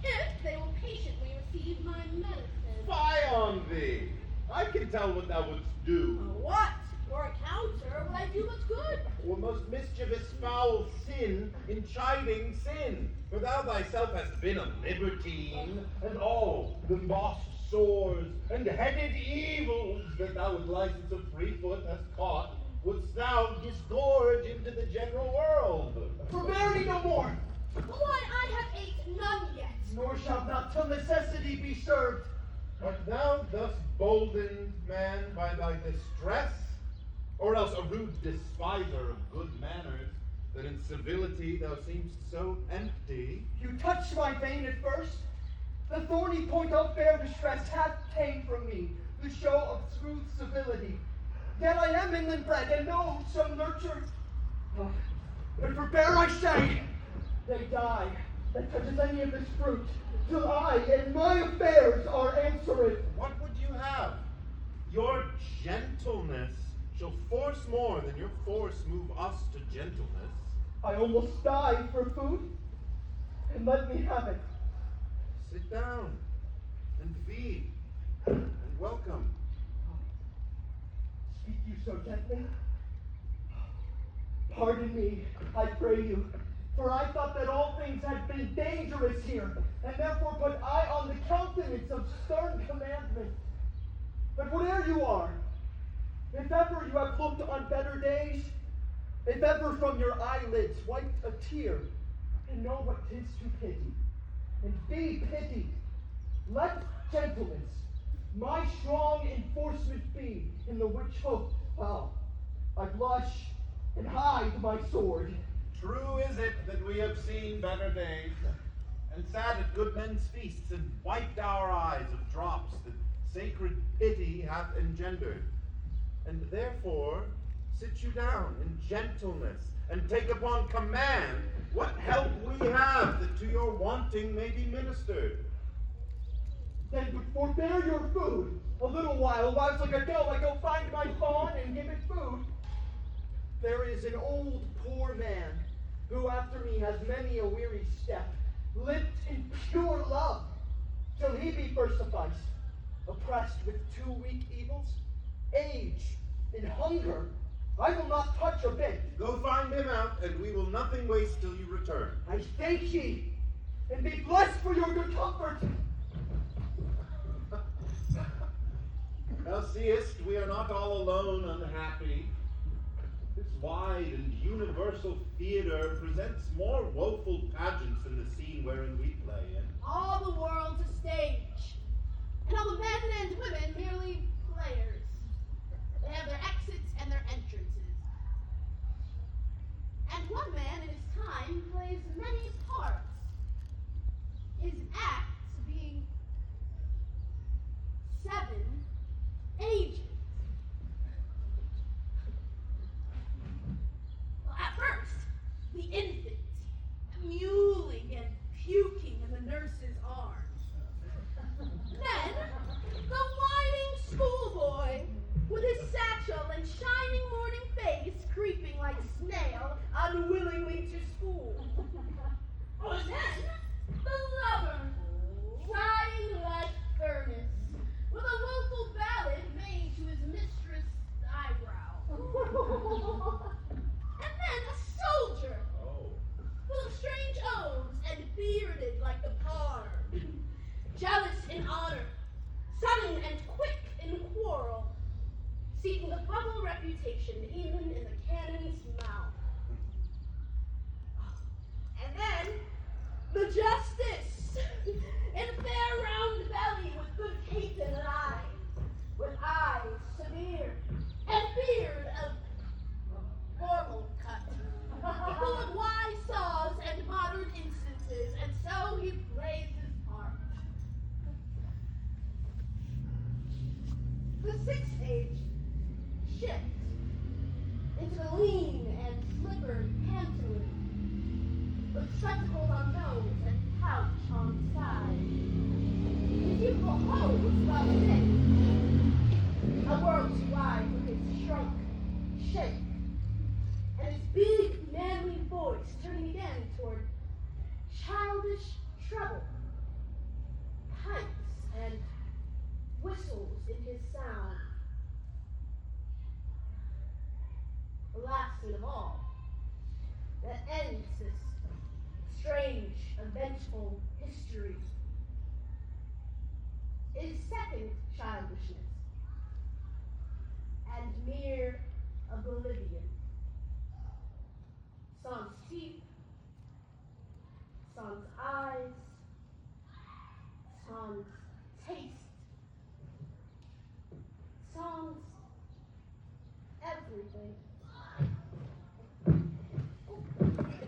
if they will patiently receive my medicine. Fie on thee! I can tell what thou wouldst do. What? For a counter, will I do what's good? Or most mischievous foul sin in chiding sin. For thou thyself hast been a libertine, and all the moss sores and headed evils that thou with license of free foot hast caught, wouldst thou disgorge into the general world. Forbear me no more, Why, I have ate none yet. nor shalt not till necessity be served. Art thou thus boldened, man, by thy distress? Or else a rude despiser of good manners, that in civility thou seemst so empty? You touched my vein at first. The thorny point of fair distress hath ta'en from me the show of smooth civility. Yet I am inland bred, and know some nurture. But forbear, I say, they die that touches any of this fruit, till I and my affairs are answered. What would you have? Your gentleness shall force more than your force move us to gentleness. I almost died for food, and let me have it. Sit down and feed and welcome. Speak you so gently? Pardon me, I pray you, for I thought that all things had been dangerous here, and therefore put I on the countenance of stern commandment. But whate'er you are, if ever you have looked on better days, if ever from your eyelids wiped a tear, and know what 'tis to pity, and be pitied, let gentleness my strong enforcement be, in the which hope, I blush and hide my sword. True is it that we have seen better days, and sat at good men's feasts, and wiped our eyes of drops that sacred pity hath engendered. And therefore sit you down in gentleness, and take upon command what help we have that to your wanting may be ministered. Then but forbear your food a little whilst I go find my fawn and give it food. There is an old poor man who after me has many a weary step, lived in pure love, till he be first sufficed, oppressed with two weak evils, age and hunger, I will not touch a bit. Go find him out, and we will nothing waste till you return. I thank ye, and be blessed for your good comfort. Thou seest, we are not all alone unhappy. This wide and universal theater presents more woeful pageants than the scene wherein we play in. All the world's a stage, and all the men and women merely players. They have their exits and their entrances. And one man in his time plays many parts, his acts being 7 ages. Well, at first, the infant, mewling and puking in the nurse's arms. Then, the whining schoolboy, with his satchel and shining morning face creeping like a snail unwillingly to school. Or then, the lover, trying like furnace, with a woeful ballad made to his mistress' eyebrow. And then a soldier, full of strange oaths and bearded like the pard, jealous in honor, sudden and quick in quarrel, seeking a bubble reputation even in the cannon's mouth. And then the justice, in fair round belly with good patent lines, with eyes severe and beard of formal cut, full of wise saws and modern instances, and so he plays his part. The 6th age shifts into the lean and slippered pantaloon, with spectacles on nose and pouch on side. His youthful hose about thick, a world too wide for his shrunk shape, and his big, manly voice turning again toward childish treble, pipes and whistles in his sound. The last scene of all, that ends this strange, eventful history, is second childishness and mere oblivion. Sans teeth, sans eyes, sans taste, sans everything.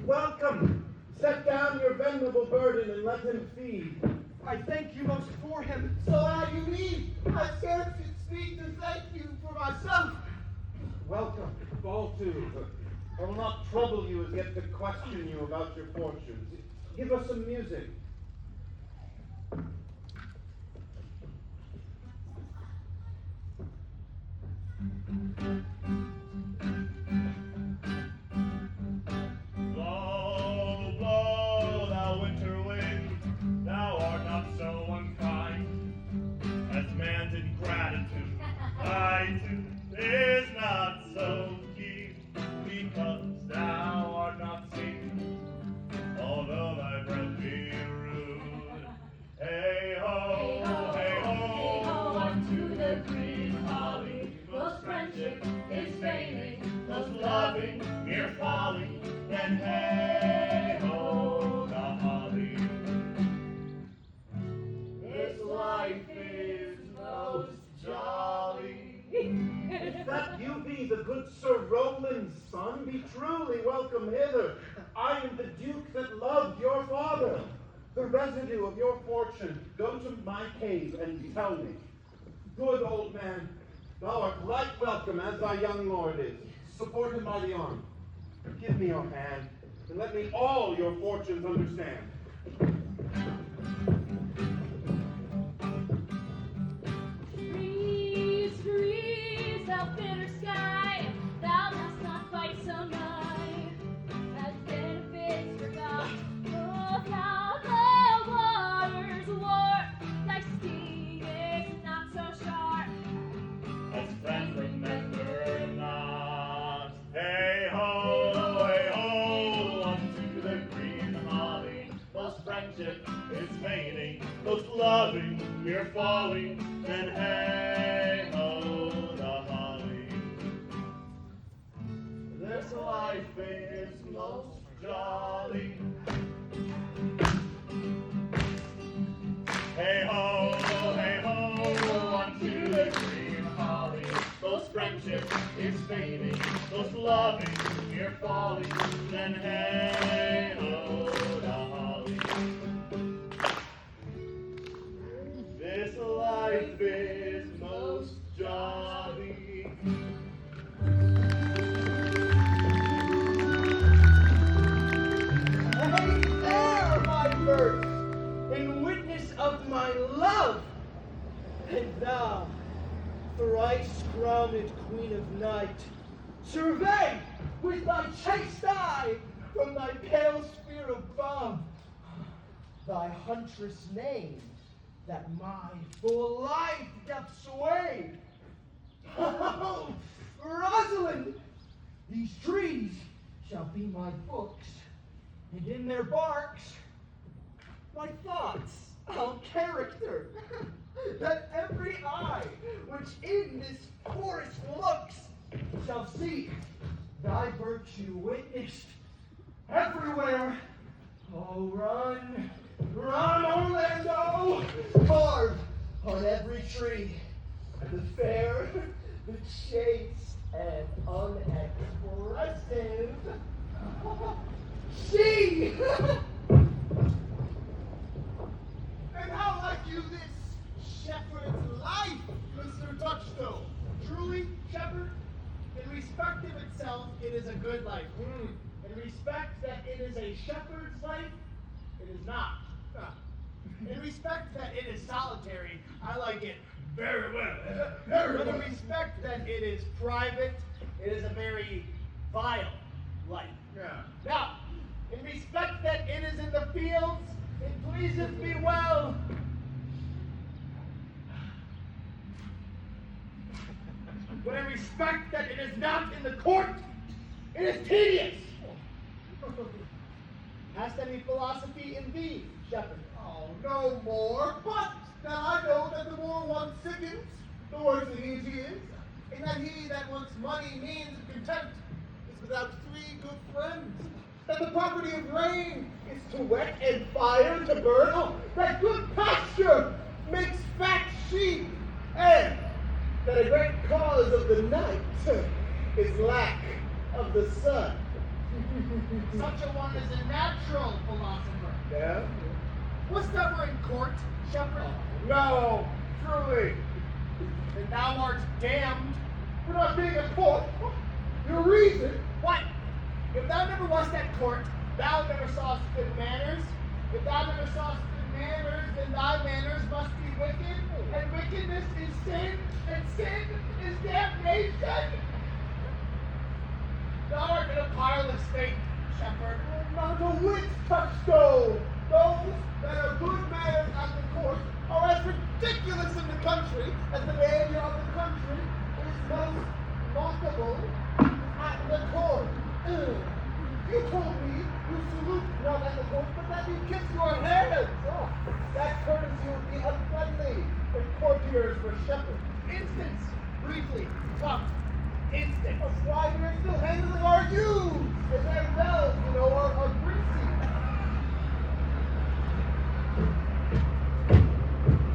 Welcome. Set down your venerable burden and let him feed. I thank you most for him. So how you need, I scarce could speak to thank you for myself. Welcome, fall to. I will not trouble you as yet to question you about your fortunes. Give us some music. Blow, blow, thou winter wind, thou art not so unkind as man's ingratitude. Thy tooth is not so deep because thou art not seen, although thy breath be rude. Hey ho, hey ho, unto the green holly, most friendship is feigning, most loving mere folly. Then hey ho, the holly. This life is most jolly. If that you be the good Sir Rowland's son, be truly welcome hither. I am the Duke that loved your father. The residue of your fortune, go to my cave and tell me. Good old man, thou art right welcome as thy young lord is. Support him by the arm. Give me your hand, and let me all your fortunes understand. Freeze, freeze, thou bitter sky, thou must not fight so nigh, as benefits forgot. Oh, thou the waters warp, thy sting is not so sharp. As friends remember not. loving, you're falling, then hey ho, the holly. This life is most jolly. Hey ho, 1, 2, 3, holly. Those friendships is fading, those loving, you're falling, then hey ho, the holly. This life is most jolly. Hey there, my birth, in witness of my love. And thou, thrice crowned queen of night, survey with thy chaste eye from thy pale sphere above thy huntress name that my full life doth sway. Oh, Rosalind, these trees shall be my books, and in their barks my thoughts I'll character, that every eye which in this forest looks shall see thy virtue witnessed everywhere. Oh, run, run, Orlando! Carve on every tree the fair, the chaste, and unexpressive. See! And how like you this shepherd's life, Mr. Touchstone? Truly, shepherd, in respect of itself, it is a good life. In respect that it is a shepherd's life, it is not. In respect that it is solitary, I like it very well. But in respect that it is private, it is a very vile life. Now, in respect that it is in the fields, it pleaseth me well. But in respect that it is not in the court, it is tedious. Hast any philosophy in thee, shepherd? Oh, no more, but that I know that the more one sickens, the worse at ease he is, and that he that wants money, means, and content is without 3 good friends. That the property of rain is to wet and fire to burn. Oh, that good pasture makes fat sheep, and that a great cause of the night is lack of the sun. Such a one is a natural philosopher. Yeah? Wast ever in court, shepherd? No, truly. And thou art damned for not being at court. Your reason? What? If thou never wast at court, thou never sawest good manners. If thou never sawest good manners, then thy manners must be wicked, and wickedness is sin, and sin is damnation. Thou art in a parlous state, shepherd. Not a whit, Touchstone. Those that are good manners at the court are as ridiculous in the country as the behavior of the country is most mockable at the court. You told me you salute not at the court, but that you kiss your hands. Oh, that courtesy would be unfriendly if courtiers were shepherds. Instance, briefly, come. Instance. Why we're still handling our youths, and their bells, are greasy.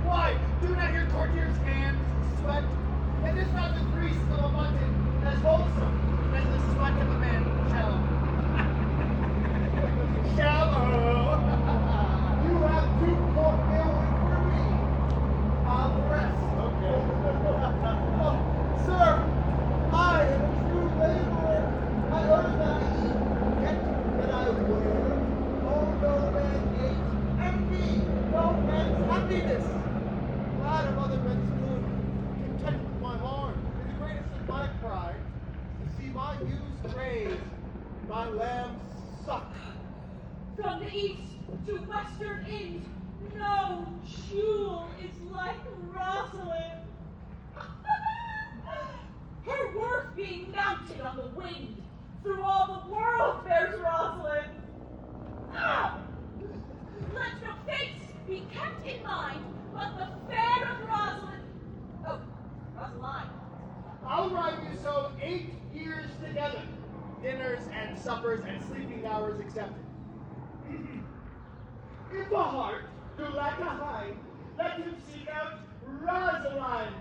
Why, do not your courtiers' hands sweat? And is not the grease of a mutton as wholesome as the sweat of a man shallow? Shallow! You have 2 court bills for me. I'll rest. Okay. Oh, sir, I am a true laborer. I earn that I eat, yet that I wear. Oh, no man hates envy, no man's happiness. Glad of other men's good, content with my harm. And the greatest of my pride is to see my ewes graze, my lambs suck. From the east to western end, no jewel is like Rosalind. Her worth being mounted on the wind, through all the world bears Rosalind. Ah! Let no face be kept in mind and sleeping hours accepted. If a heart do lag behind, let him seek out Rosaline.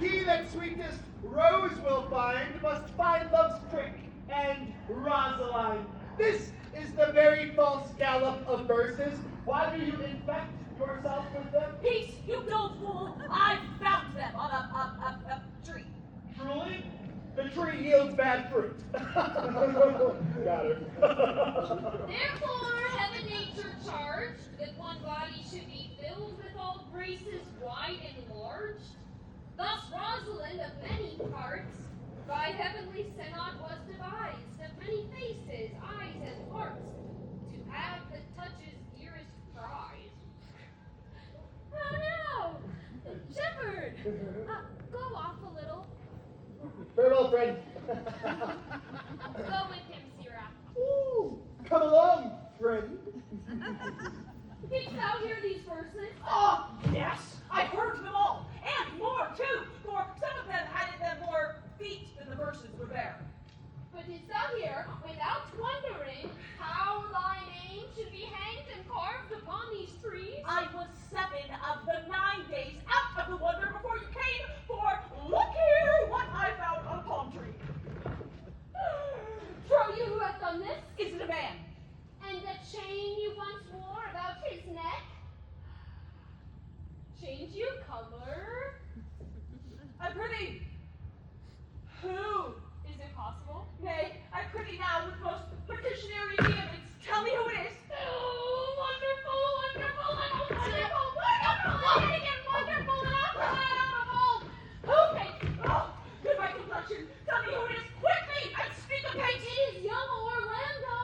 He that sweetest rose will find must find love's prick and Rosaline. This is the very false gallop of verses. Why do you infect yourself with them? Peace, you dull fool! I found them on a tree. Truly, the tree yields bad fruit. Got it. Therefore, heaven nature charged that one body should be filled with all graces wide and large. Thus Rosalind of many parts by heavenly synod was devised, of many faces, eyes, and hearts, to have the touch's dearest prize. Oh no! Shepherd! Go off a little. Farewell, friend. Go with him, Sirrah. Ooh, come along, friend. Didst thou hear these verses? Oh, yes, I heard them all, and more too, for some of them had in them more feet than the verses would bear. But didst thou hear, without wondering, how thy name should be hanged and carved upon these trees? I was 7 of the 9 days out of the wonder before you came, for look here what I found on a palm tree. Trow you who hath done this? Is it a man? And the chain you once wore about his neck? Change you color? I prithee, who? Is it possible? Nay, I prithee now with most petitionary vehemence, tell me who it is. Oh, wonderful, wonderful, wonderful, wonderful, wonderful, wonderful. Okay. Oh, good my complexion, tell me who it is quickly and speak of haste. It is young Orlando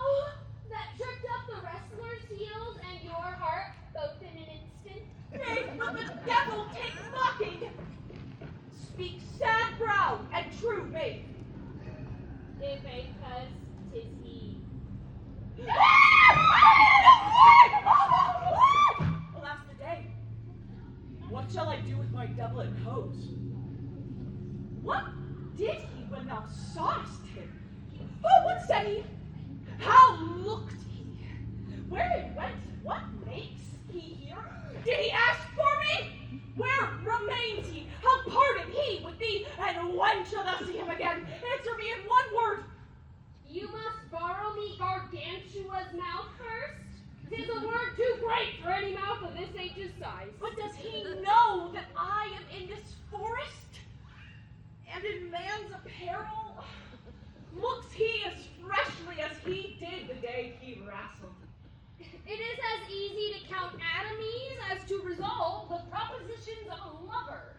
that tripped up the wrestler's heels and your heart both in an instant. Nay, but the devil take mocking. Speak sad brow and true faith. If a cuz, 'tis he. Alas the day. What shall I do with my doublet and hose? What did he when thou sawest him? Oh, what said he? How looked he? Where he went? What makes he here? Did he ask for me? Where remains he? How parted he with thee? And when shall thou see him again? Answer me in one word. You must borrow me Gargantua's mouth first. 'Tis a word too great for any mouth of this age's size. But does he know that I am in this forest? And in man's apparel? Looks he as freshly as he did the day he wrestled? It is as easy to count atomies as to resolve the propositions of a lover.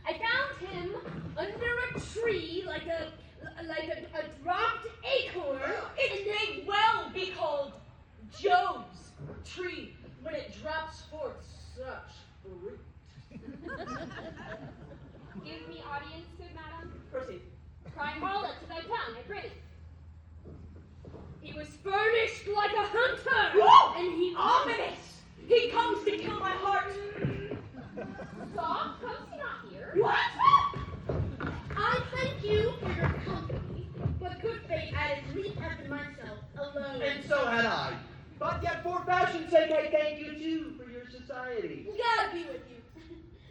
I found him under a tree like a dropped acorn. It may well be called Job's tree when it drops forth such fruit. Give me audience, good madam. Proceed. Cry harlot to thy tongue, I pray. He was furnished like a hunter, Whoa! and he Ominous! He comes to kill my heart. Soft, comes he not here? What? I thank you for your company, but good fate added leap after myself alone. And so had I. But yet for fashion's sake I thank you too for your society. God be with you.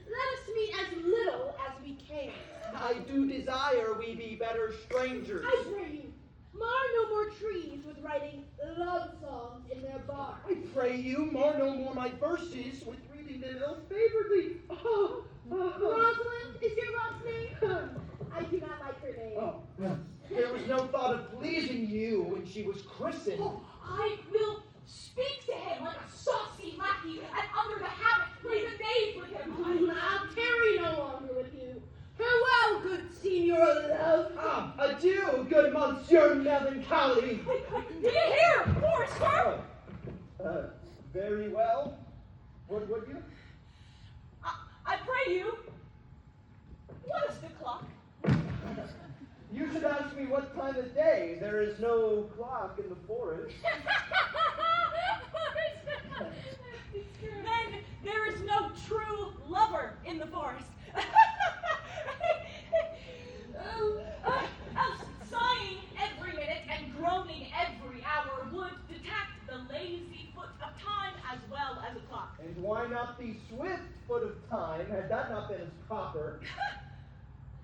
Let us meet as little as we can. I do desire we be better strangers. I pray you, mar no more trees with writing love songs in their bark. I pray you, mar no more my verses with reading them ill-favoredly. Oh, Rosalind is your love's name? I do not like her name. oh, there was no thought of pleasing you when she was christened. Oh, I will speak to him like a saucy lackey, and under the habit play the knave with him. I'll tarry no longer with you. Farewell, good Signor Love. Ah, adieu, good Monsieur Melancholy. Do you hear, Forester? Very well. What would you? I pray you. What is the clock? You should ask me what time of day. There is no clock in the forest. Then there is no true lover in the forest. Else not the swift foot of time, had that not been as proper.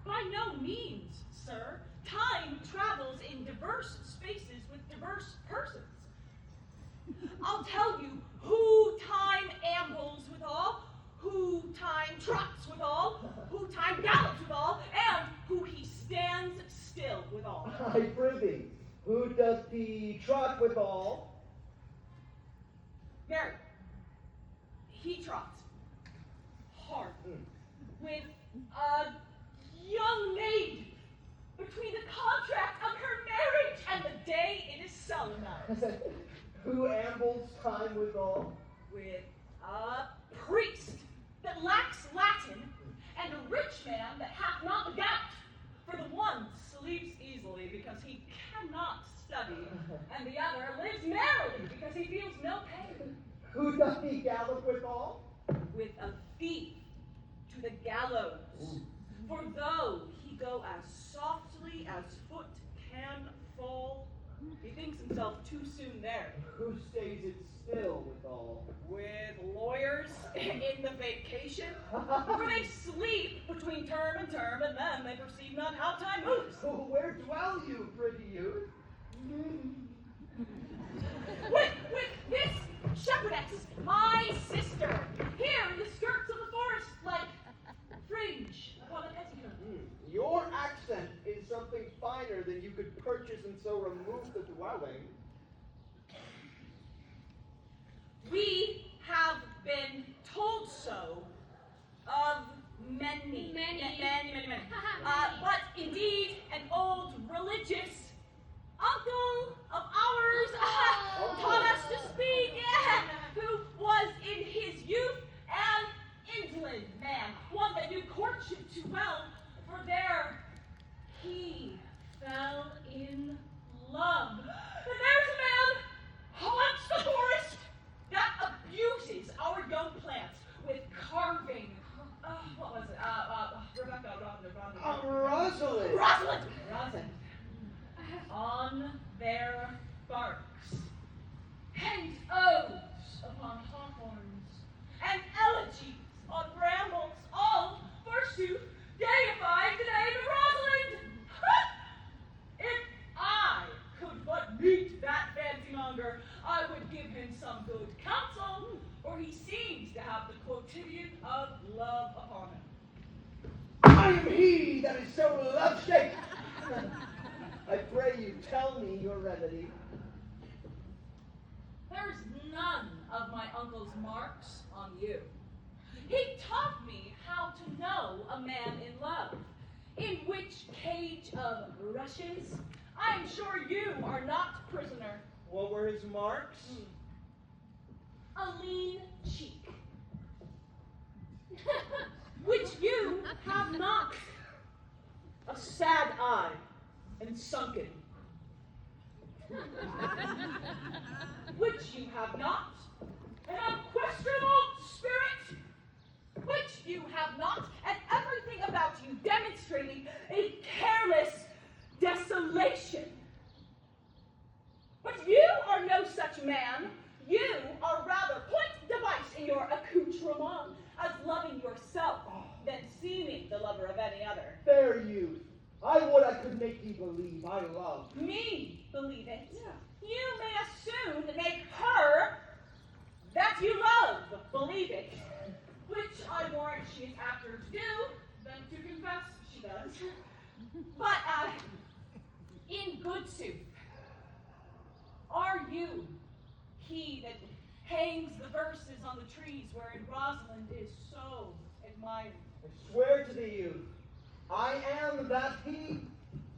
By no means, sir. Time travels in diverse spaces with diverse persons. I'll tell you who time ambles withal, who time trots withal, who time gallops withal, and who he stands still withal. I prithee, who doth he trot withal? Mary, he trots hard with a young maid between the contract of her marriage and the day it is solemnized. Who ambles time withal? With a priest that lacks Latin and a rich man that hath not the gout. For the one sleeps easily because he cannot study, and the other lives merrily because he feels no pain. Who doth he gallop withal? With a thief to the gallows. For though he go as softly as foot can fall, he thinks himself too soon there. Who stays it still withal? With lawyers in the vacation, for they sleep between term and term, and then they perceive not how time moves. Oh, where dwell you, pretty youth? With this shepherdess, my sister, here in the skirts of the forest, like fringe upon a petticoat. Your accent is something finer than you could purchase and so remove the dwelling. We have been told so of many. But indeed, an old religious uncle of ours taught us to speak, who was in his youth an invalid man, one that knew courtship too well, for there he fell in love. And there's a man haunts the forest that abuses our young plants with carving. What was it? Rosalind. On their barks. Hangs odes upon hawthorns, and elegies on brambles, all, forsooth, deified the name of Rosalind. If I could but meet that fancy-monger, I would give him some good counsel, for he seems to have the quotidian of love upon him. I am he that is so love-shaken. I pray you, tell me your remedy. There's none of my uncle's marks on you. He taught me how to know a man in love. In which cage of rushes, I am sure you are not prisoner. What were his marks? A lean cheek, which you have not. A sad eye and sunken, which you have not. An unquestionable spirit, which you have not. And everything about you demonstrating a careless desolation. But you are no such man. You are rather point device in your accoutrement, as loving yourself than seeming the lover of any other. Fair youth, I would I could make you believe I love. Me believe it. Yeah. You may as soon make her that you love believe it, which I warrant she is after to do than to confess she does. But in good sooth, are you he that hangs the verses on the trees wherein Rosalind is so admired? I swear to thee, youth, I am that he,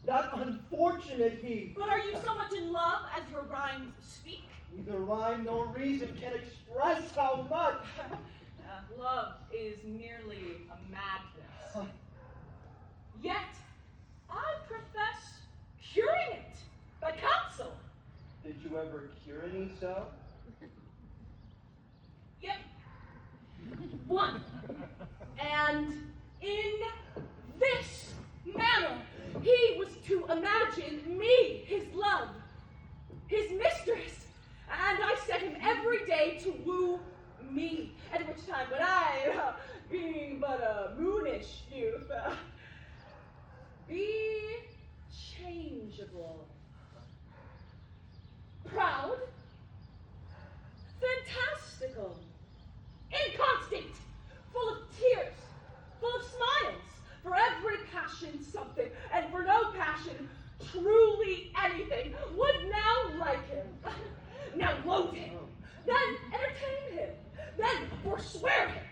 that unfortunate he. But are you so much in love as your rhymes speak? Neither rhyme nor reason can express how much. Love is merely a madness. Yet, I profess curing it by counsel. Did you ever cure any so? Yep. One. And in this manner, he was to imagine me his love, his mistress, and I set him every day to woo me, at which time when I, being but a moonish youth, be changeable, proud, fantastical, inconstant, full of tears, full of smiles, for every passion something, and for no passion truly anything, would now like him, now loathe him, then entertain him, then forswear him,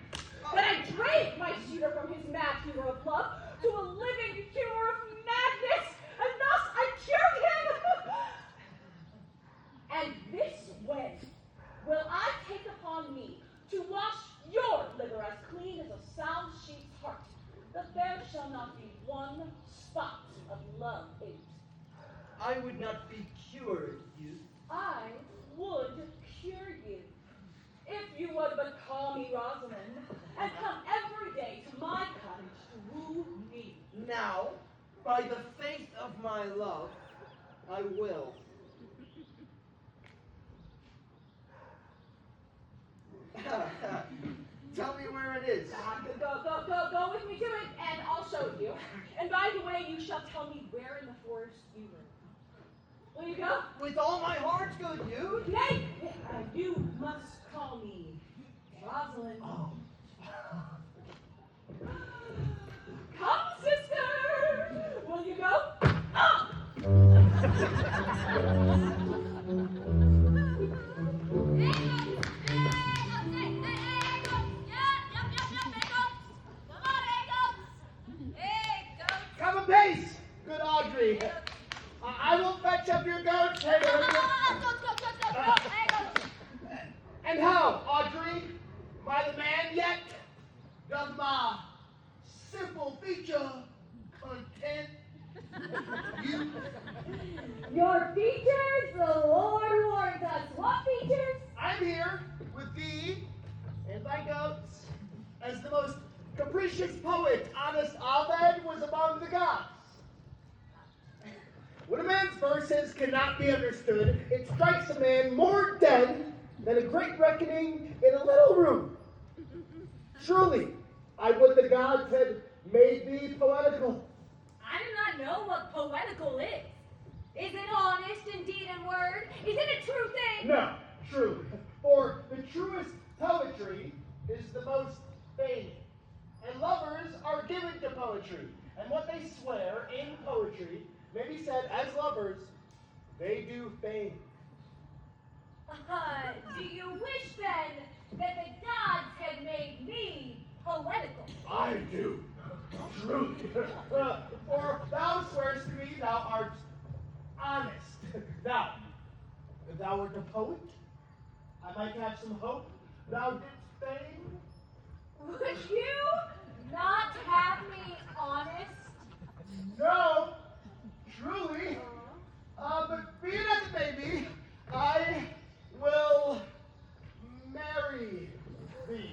then I drave my suitor from his mad humor of love to a living humor of madness, and thus I cured him. And this way will I take upon me to wash your liver as clean as a sound sheep's heart, that there shall not be one spot of love in it. I would not be cured, youth. I would cure you, if you would but call me Rosalind, and come every day to my cottage to woo me. Now, by the faith of my love, I will. Tell me where it is. Go with me to it, and I'll show you. And by the way, you shall tell me where in the forest you live. Will you go? With all my heart, good youth. Nay, you must call me Rosalind. Oh. Come, sister. Will you go? Oh! Come apace, good Audrey. I will fetch up your goats, Hayward. And how, Audrey? Am I the man yet? Does my simple feature content you? Your features, the Lord warns us. What features? I'm here with thee and thy goats as the most capricious poet honest Ovid was among the gods. When a man's verses cannot be understood, it strikes a man more dead than a great reckoning in a little room. Truly, I would the gods had made thee poetical. I do not know what poetical is. Is it honest in deed and word? Is it a true thing? No, truly. For the truest poetry is the most vain. And lovers are given to poetry. And what they swear in poetry may be said as lovers, they do feign. Do you wish then that the gods had made me poetical? I do. Truly. For thou swearest to me thou art honest. Now, if thou wert a poet, I might have some hope thou didst feign. Would you not have me honest? No, truly. But be it as it may be, I will marry thee.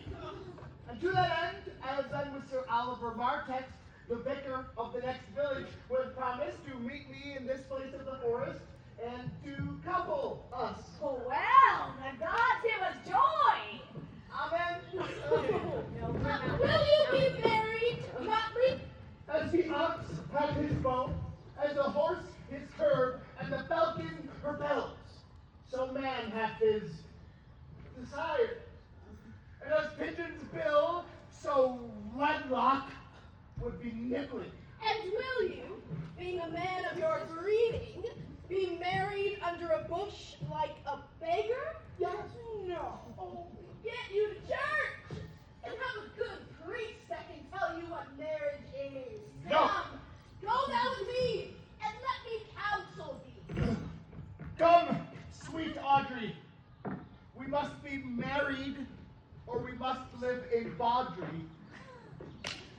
And to that end, as then with Sir Oliver Martex, the vicar of the next village, would promise to meet me in this place of the forest and to couple us. Oh, well, the gods give us joy. Amen. Will you be married, Motley? As the ox hath his bone, as the horse his curb, and the falcon her bells, so man hath his desire. And as pigeons bill, so wedlock would be nibbling. And will you, being a man of your breeding, be married under a bush like a beggar? Yes. No. Oh, get you to church and have a good priest that can tell you what marriage is. No. Come, go down with me and let me counsel thee. Come, sweet Audrey. We must be married, or we must live a bawdry.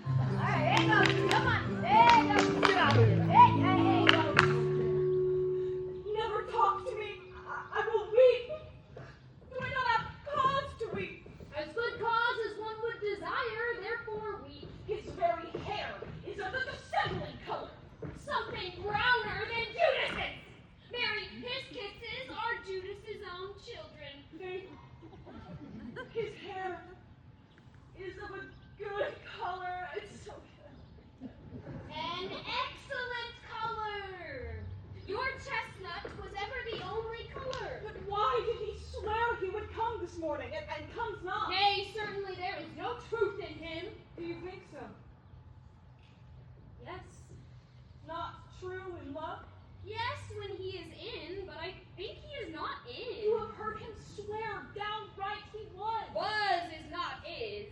All right, here goes. Come on. There you go. Get out of here. Hey, go. Never talk to me. I will weep. Do I not have cause to weep? As good cause as one would desire, therefore weep. His very hair is of the dissembling color, Something browner than Judas's. Mary, his kisses are Judas's own children. his hair this morning and comes not. Nay, certainly there is no truth in him. Do you think so? Yes. Not true in love? Yes, when he is in, but I think he is not in. You have heard him swear downright he was. Was is not is.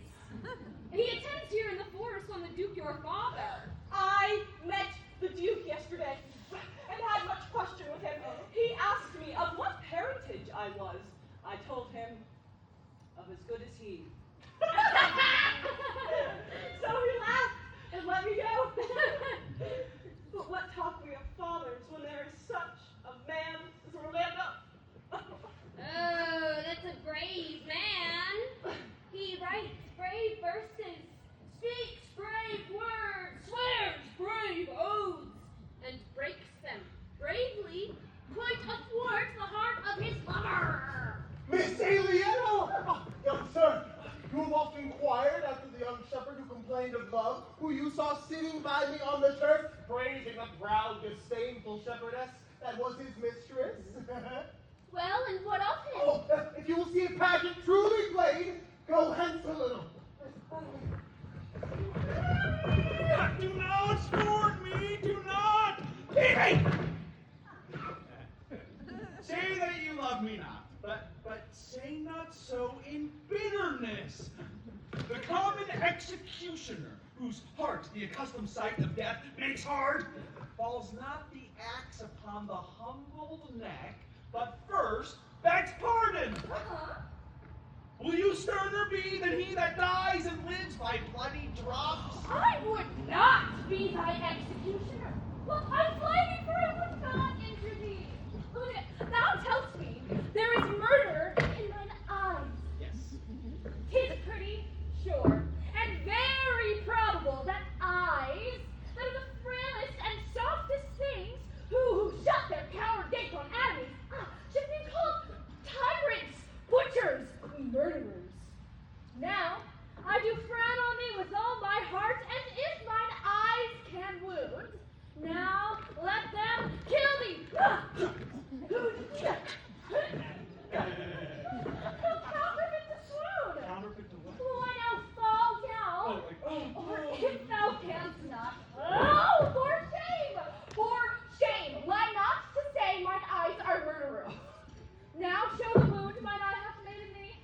He attends here in the forest on the Duke your father. I met the Duke yesterday and had much question with him. He asked me of what parentage I was. I told him of as good as he. So he laughed and let me go. But what talk we of fathers when there is such a man as Orlando? Oh, that's a brave man. He writes brave verses, speaks brave words, swears brave oaths, and breaks them bravely, quite athwart the heart of his lover. Miss Alieno! Oh, young sir, you have oft inquired after the young shepherd who complained of love, who you saw sitting by me on the turf, praising the proud, disdainful shepherdess that was his mistress. Well, and what of him? Oh, if you will see a pageant truly played, go hence a little. Do not scorn me, do not! Hey! Say that you love me not, but say not so in bitterness. The common executioner, whose heart the accustomed sight of death makes hard, falls not the axe upon the humble neck, but first begs pardon. Will you sterner be than he that dies and lives by bloody drops? I would not be thy executioner. Well, I fly thee, for I would not injure thee. Thou tell'st me there is murder in thine eyes. Yes. 'Tis pretty sure, and very probable that eyes, that are the frailest and softest things, who shut their coward gates on enemies, should be called tyrants, butchers, murderers. Now, I do frown on thee with all my heart, and if mine eyes can wound, now let them kill thee. Counterfeit to swoon. Counterfeit to what? Will I now fall down? Oh, Or if thou canst not, oh, for shame! For shame! Lie not to say mine eyes are murderers. Now show the wound mine eye hath made in thee.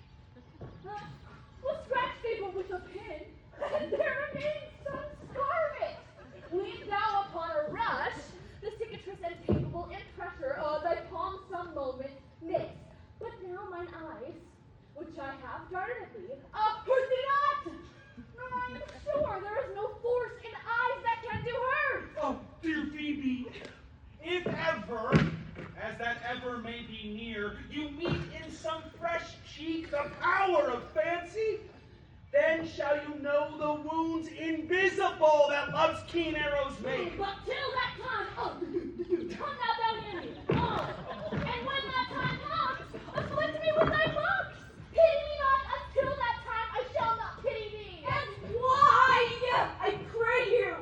We'll scratch thee but with a pin, and there remains some scar of it. Lean thou upon a rush, the cicatrice and capable impressor of thy palm some moment miss. But now mine eyes, which I have darted at thee, hurt thee not! Nor I am sure there is no force in eyes that can do hurt. Oh, dear Phoebe, if ever, as that ever may be near, you meet in some fresh cheek the power of fancy, then shall you know the wounds invisible that love's keen arrows make. But till that time, come thou near me. And when that time comes, afflict me with thy looks. Pity me not until that time I shall not pity thee. And why? I pray you.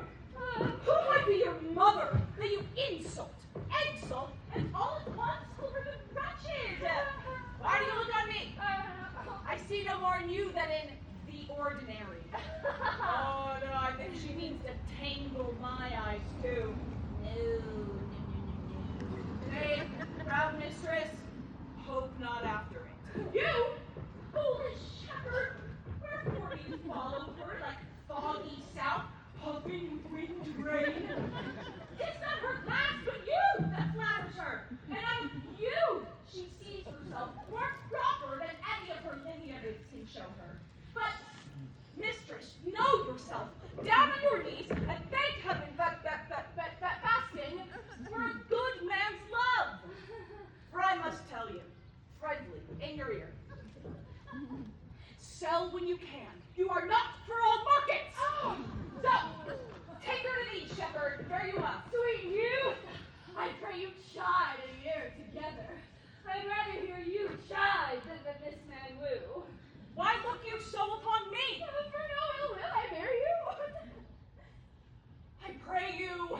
Who might be your mother that you insult, exalt, and all at once over the wretched? Why do you look on me? I see no more in you than in the ordinary. Oh, no, I think she means to tangle my eyes, too. No. Nay, proud mistress, hope not after it. You, foolish shepherd, wherefore do you follow her like foggy south, puffing with wind and rain? It's not her glass, but you that flatters her, and of you she sees herself more proper than any of her lineaments can show her. But, mistress, know yourself, down on your knees, and thank heaven that fasting for a good man's love. For I must tell you, friendly, in your ear, sell when you can. You are not for all markets. So, take her to thee, shepherd, fare you well. Sweet youth, I pray you chide a year together. I'd rather hear you chide than that this man woo. Why look you so upon me? For no ill will I bear you. I pray you,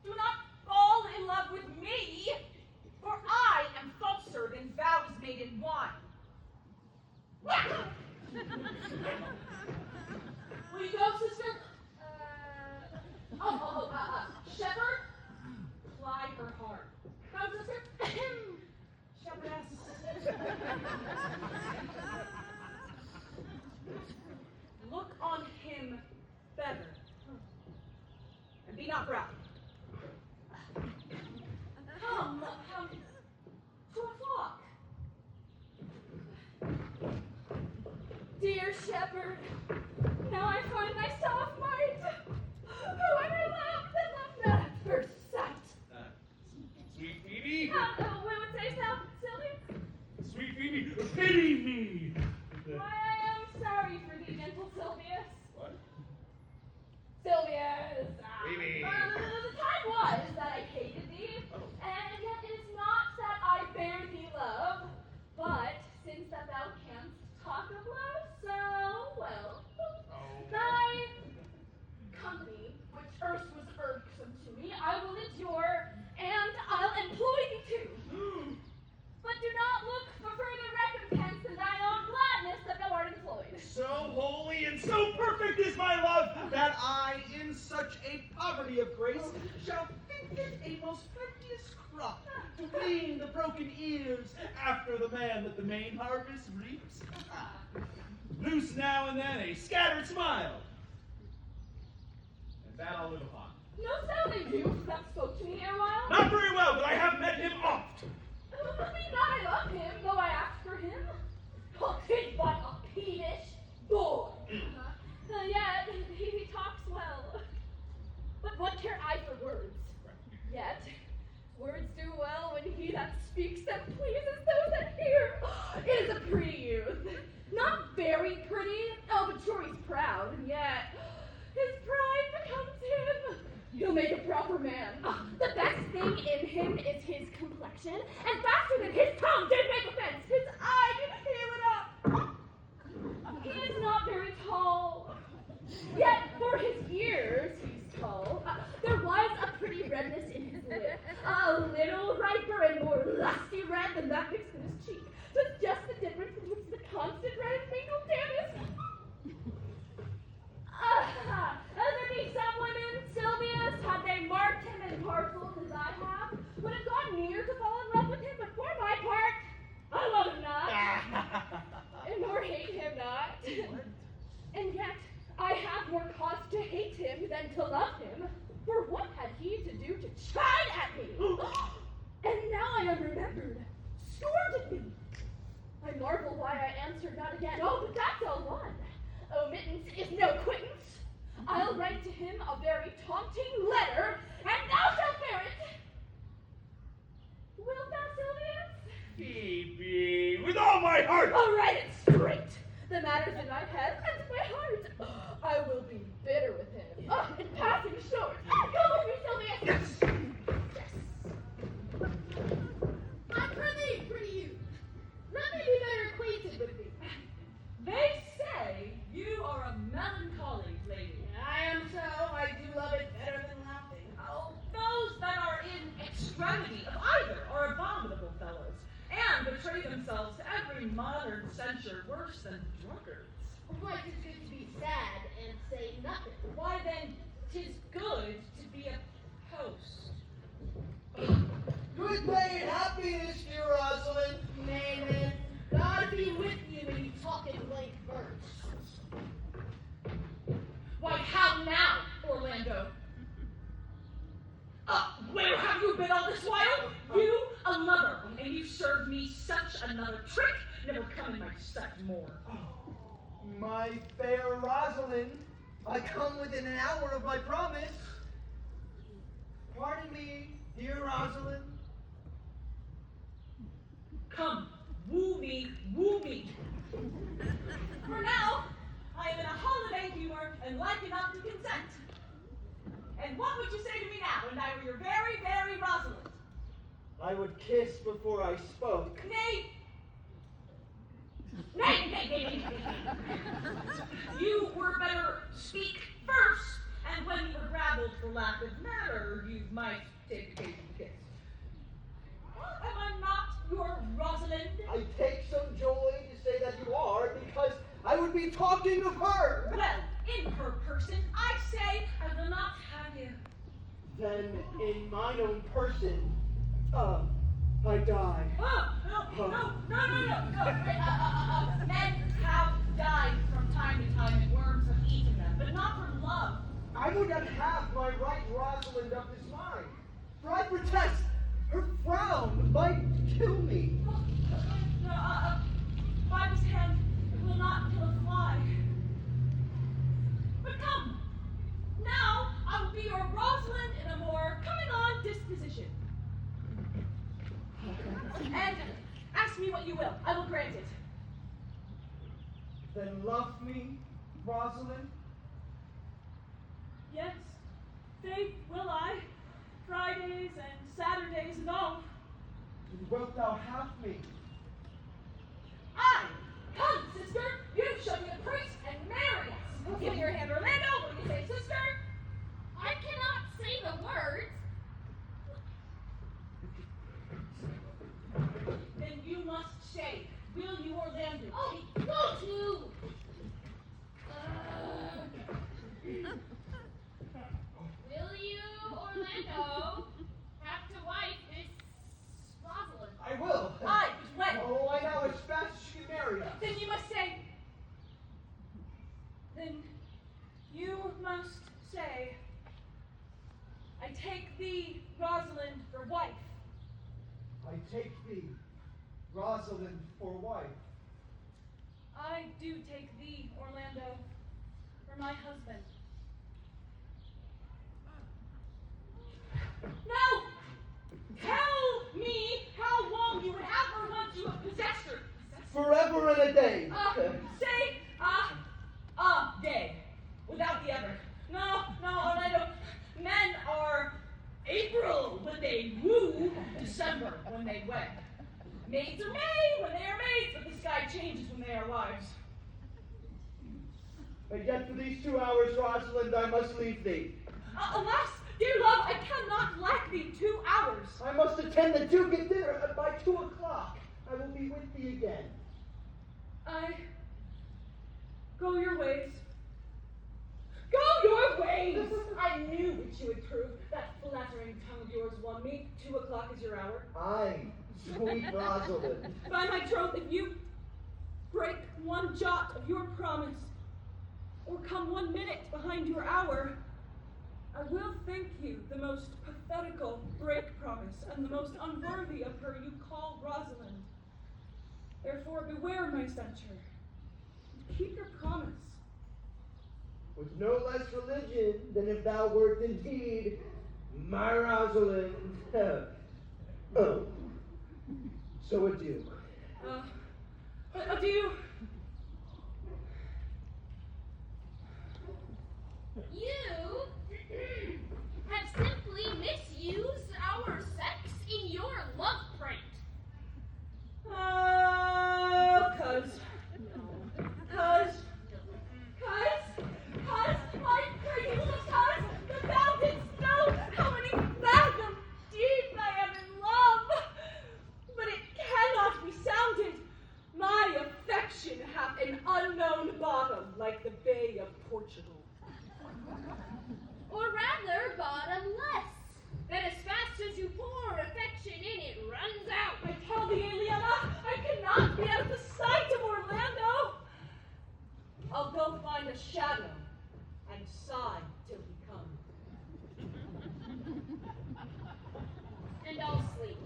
do not fall in love with me, for I am falser than vows made in wine. shepherd. Now I find myself might. Whoever loved and loved not at first sight. Sweet Phoebe? We would say so, Sylvia. Sweet Phoebe, pity me! Why, I am sorry for thee, gentle Sylvius. What? Sylvius. Phoebe. The time was that I hated thee, and yet it is not that I bear thee love, but since that thou canst talk of love so well, thy company, which erst was irksome to me, I will endure, and I'll employ thee too. But do not look for further recompense than thine own gladness that thou art employed. So holy and so perfect is my love that I, in such a poverty of grace, shall think it a most plenteous crop to glean the broken ears after the man that the main harvest reaps. Loose now and then a scattered smile, and that I'll live upon. No sounding youth that spoke to me erewhile. Not very well, but I have met him oft. Me not I love him, though I ask for him. Oh, 'tis but a peevish boy. Yet he talks well. But what care I for words? Yet words do well when he that speaks them pleases those that hear. It is a pretty youth. Not very pretty. Oh, but sure he's proud, and yet his pride becomes him. You'll make a proper man. The best thing in him is his complexion, and faster than his tongue did make offense, his eye did heal it up. He is not very tall, yet for his years he's tall. There was a pretty redness in his lip, a little riper and more lusty red than that mixed in his cheek. 'Twas just the difference betwixt the constant red and mingled dampness. There be some women, Sylvius, had they marked him in parcels as I have, would have gone near to fall in love with him, but for my part, I love him not, and nor hate him not. And yet, I have more cause to hate him than to love him, for what had he to do to chide at me? And now I am remembered, scorned at me. I marvel why I answered not again. Oh, but that's all one. Omittance is no quittance. I'll write to him a very taunting letter, and thou shalt bear it. Wilt thou, Sylvius? Phoebe, with all my heart! I'll write it straight. The matter's in my head and my heart. I will be bitter with him. In passing short. Go with me, Sylvius. Yes! I prithee, pretty youth, let me be better acquainted with thee. They say you are a melancholy lady. I am so. I do love it better than laughing. Oh, those that are in extremity of either are abominable fellows, and betray themselves to every modern censure worse than drunkards. Why, 'tis good to be sad and say nothing. Why then, 'tis good to be a host. Good day and happiness, dear Rosalind. Nay, man, God be with you when you talk in blank verse. Why, how now, Orlando? Where have you been all this while? You, a lover, and you served me such another trick. Never come in my sight more. My fair Rosalind, I come within an hour of my promise. Pardon me, dear Rosalind. Come, woo me, woo me. For now, I am in a holiday humor and like enough to consent. And what would you say to me now, when I were your very, very Rosalind? I would kiss before I spoke. Nay. Nay. You were better speak first, and when you were grappled for lack of matter, you might take occasion to kiss. Am I not your Rosalind? I take some joy to say that you are, because I would be talking of her. Well, in her person, I say I will not have you. Then in mine own person, I die. No. Men have died from time to time and worms have eaten them, but not from love. I would not have my right Rosalind of this mind, for I protest her frown might kill me. By this hand, it will not kill a fly. And ask me what you will. I will grant it. Then love me, Rosalind. Yes, faith will I. Fridays and Saturdays and all. And wilt thou have me? I! Come, sister! You shall be a priest and marry us! Give me your hand, Orlando! Will you say, sister? I cannot say the words. Then you must say, will you, Orlando? Oh, go to! Will you, Orlando, have to wife Miss Rosalind? I will. Aye, but when? Oh, I know as fast as she can marry us. Then you must say. Then you must say, I take thee, Rosalind, for wife. I take thee, Rosalind, for wife. I do take thee, Orlando, for my husband. No! Tell me how long you would have her once you have possessed her. Forever and a day. Say, day, without the other. No, Orlando. Men are April when they woo, December when they wed. Maids are May when they are maids, but the sky changes when they are wives. But yet for these 2 hours, Rosalind, I must leave thee. Alas, dear love, I cannot lack thee 2 hours. I must attend the Duke at dinner by 2 o'clock. I will be with thee again. Go your ways. Go your ways! I knew what you would prove. That flattering tongue of yours won me. 2 o'clock is your hour. Aye, sweet Rosalind. By my troth, if you break one jot of your promise, or come 1 minute behind your hour, I will think you the most pathetical break promise, and the most unworthy of her you call Rosalind. Therefore, beware my censure. Keep your promise. With no less religion than if thou wert indeed my Rosalind. Oh. So adieu. Adieu. You have simply misused our sex in your love prank. I pray you, because the thou didst know how many fathom deep I am in love. But it cannot be sounded. My affection hath an unknown bottom, like the Bay of Portugal. Or rather, bottomless, that as fast as you pour affection in, it runs out. I tell thee, Eliana, I cannot be out of the sight of Orlando. I'll go find a shadow and sigh till he comes. And I'll sleep.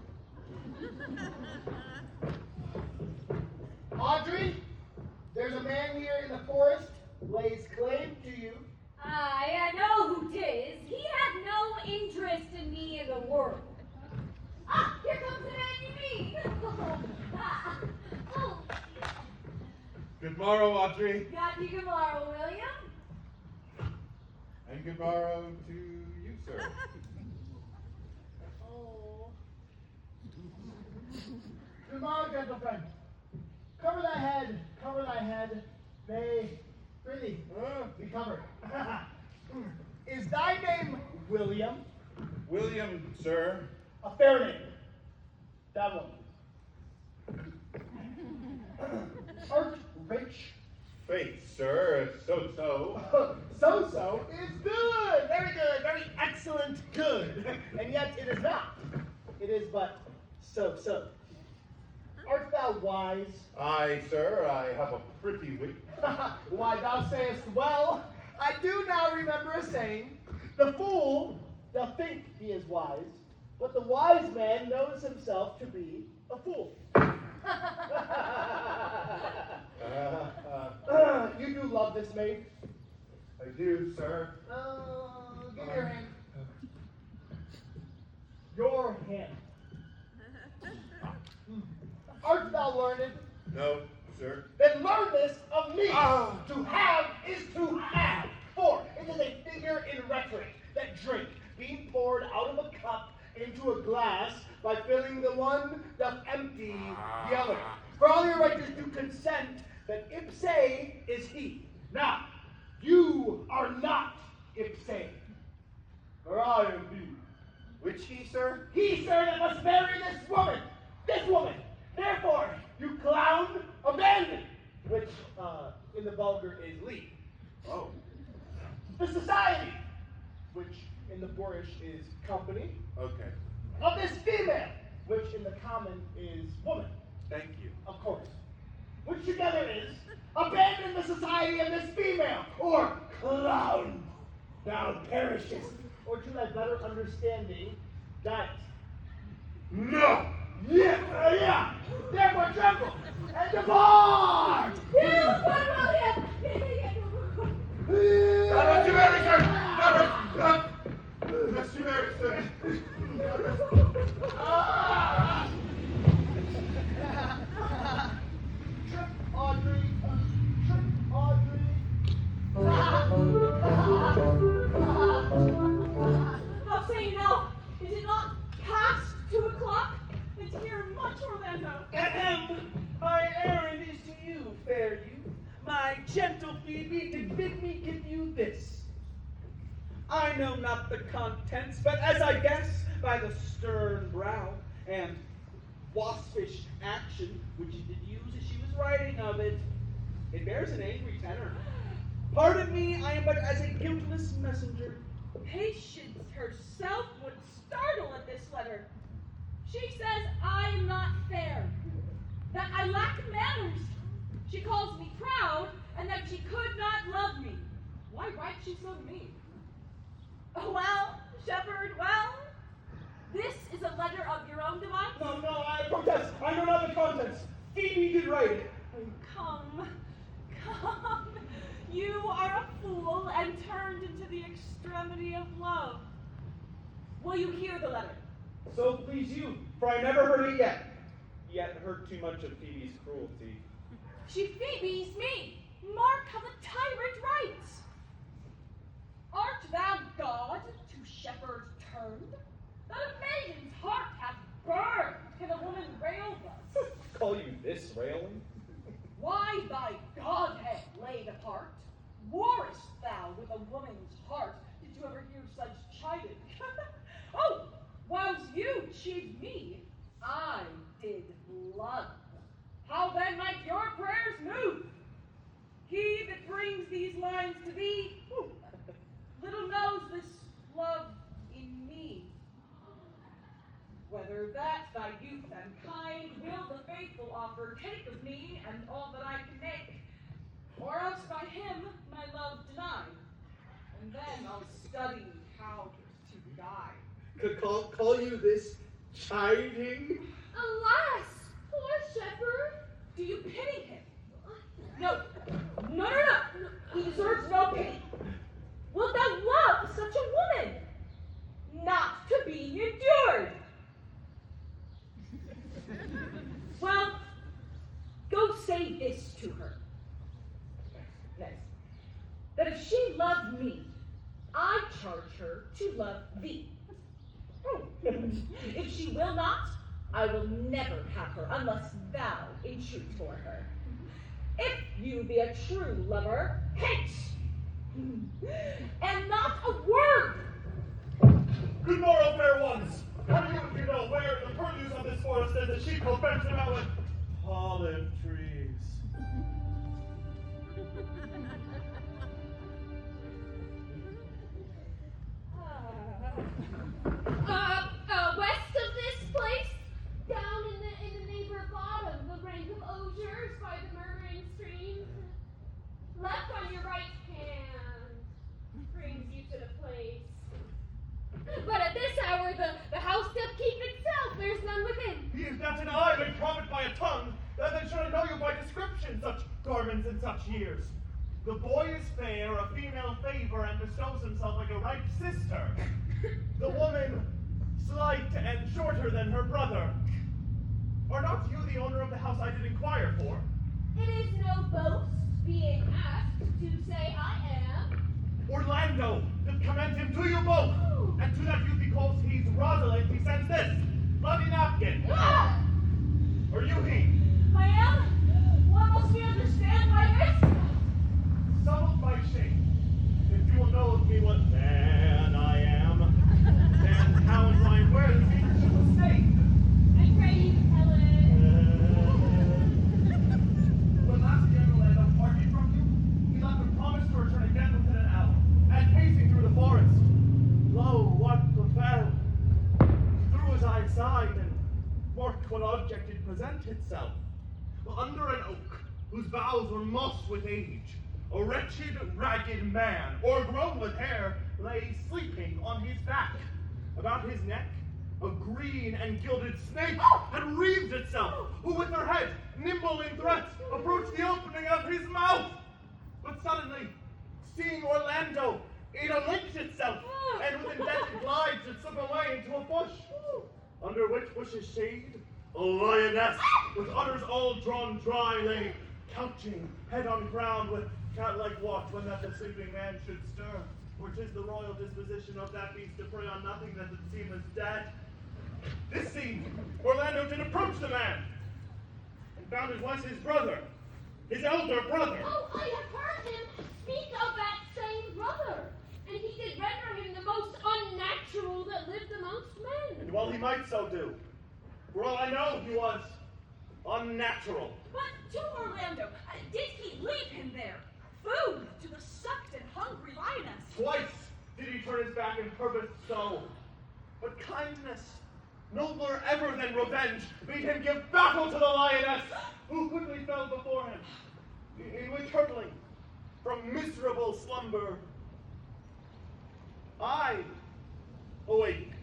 Audrey, there's a man here in the forest, lays claim to you. I know who 'tis. He hath no interest in me in the world. Ah, here comes the man you mean. Oh. Good morrow, Audrey. Got you tomorrow, William. And good morrow to you, sir. Oh. Tomorrow, gentle friend. Cover thy head. May, prithee, be covered. Is thy name William? William, sir. A fair name. That one. Art rich? Faith, sir. So-so. So is good. Very excellent good. And yet it is not. It is but so. Art thou wise? Aye, sir. I have a pretty wit. Why, thou sayest well. I do now remember a saying, the fool doth think he is wise, but the wise man knows himself to be a fool. You do love this maid? I do, sir. Give me your hand. Your hand. Art thou learned? No, sir. Then learn this of me. Ah. To have is to have. For it is a figure in rhetoric that drink, being poured out of a cup into a glass, by filling the one, doth empty the other. For all your writers do consent that ipse is he. Now, you are not ipse, for I am he. Which he, sir? He, sir, that must marry this woman. This woman. Therefore, you clown, abandon. Which, in the vulgar is leave. Oh. The society. Which, in the boorish is company. Okay. Of this female. Which, in the common is woman. Thank you. Of course. Which together is, abandon the society of this female. Or, clown, thou perishest. Or to thy better understanding, diet. No! Yeah. Therefore tremble and depart. Not you marry, sir! Not you marry, sir! Trip, Audrey. Trip, Audrey. How say you now? Is it not past 2 o'clock? It's here much, Orlando. Ahem! My errand is to you, fair youth. My gentle Phoebe did bid me give you this. I know not the contents, but as I guess by the stern brow and waspish action which she did use as she was writing of it, it bears an angry tenor. Pardon me, I am but as a guiltless messenger. Patience herself would startle at this letter. She says I am not fair, that I lack manners. She calls me proud, and that she could not love me. Why writes she so to me? Oh, well, shepherd, well, this is a letter of your own device. No, I protest. I know not the contents. Phoebe did write it. Come, you are a fool and turned into the extremity of love. Will you hear the letter? So please you, for I never heard it yet heard too much of Phoebe's cruelty. She Phoebes me. Mark how the tyrant writes. Art thou God to shepherds turned? That a maiden's heart hath burned. Can a woman rail thus? Call you this railing? Why thy Godhead laid apart? Warrest thou with a woman's heart? Did you ever hear such chiding? Oh, whilst you chid me, I did love. How then might your prayers move? He that brings these lines to thee, little knows this love in me. Whether that thy youth and kind will the faithful offer take of me and all that I can make, or else by him my love deny, and then I'll study how to die. Call you this chiding? Alas, poor shepherd. Do you pity him? No. He deserves no pity. Wilt thou love such a woman? Not to be endured. Well, go say this to her. Next. That if she love me, I charge her to love thee. If she will not, I will never have her unless thou entreat for her. If you be a true lover, hate, and not a word. Good morrow, fair ones. How do you know where the produce of this forest is that sheep will fence them out with olive trees? West of this place, down in the neighbor bottom, the rank of osiers by the murmuring streams. Left on your right hand brings you to the place. But at this hour, the house doth keep itself. There's none within. He is that an eye may profit by a tongue, that then should I know you by description, such garments and such years. The boy is fair, a female favor, and bestows himself like a right sister. The woman slight and shorter than her brother. Are not you the owner of the house I did inquire for? It is no boast being asked to say I am. Orlando, to commend him to you both. And to that youth he calls he's Rosalind, he sends this. Bloody napkin. Ah! Are you he? I am? What must we understand by this? Some of my shame. If you will know of me what man I am, and how and why and where the secret was stayed. I pray you tell it. When last young Orlando parted from you, he left a promise to return again within an hour, and pacing through the forest. Lo, what befell? He threw his eye aside and marked what object did present itself. Under an oak, whose boughs were mossed with age, a wretched, ragged man, o'ergrown with hair, lay sleeping on his back. About his neck, a green and gilded snake had wreathed itself, who with her head, nimble in threat, approached the opening of his mouth. But suddenly, seeing Orlando, it unlinked itself, and with indented glides it slipped away into a bush, under which bush's shade, a lioness, with udders all drawn dry, lay couching, head on ground, with cat-like watch when that the sleeping man should stir. For 'tis the royal disposition of that beast to prey on nothing that would seem as dead. This seen, Orlando did approach the man, and found it was his brother, his elder brother. Oh, I have heard him speak of that same brother, and he did render him the most unnatural that lived amongst men. And well he might so do. For all I know, he was unnatural. But to Orlando, did he leave him there? Food to the sucked and hungry lioness. Twice did he turn his back and purpose so. But kindness, nobler ever than revenge, made him give battle to the lioness, who quickly fell before him, in which hurtling from miserable slumber, I awaked.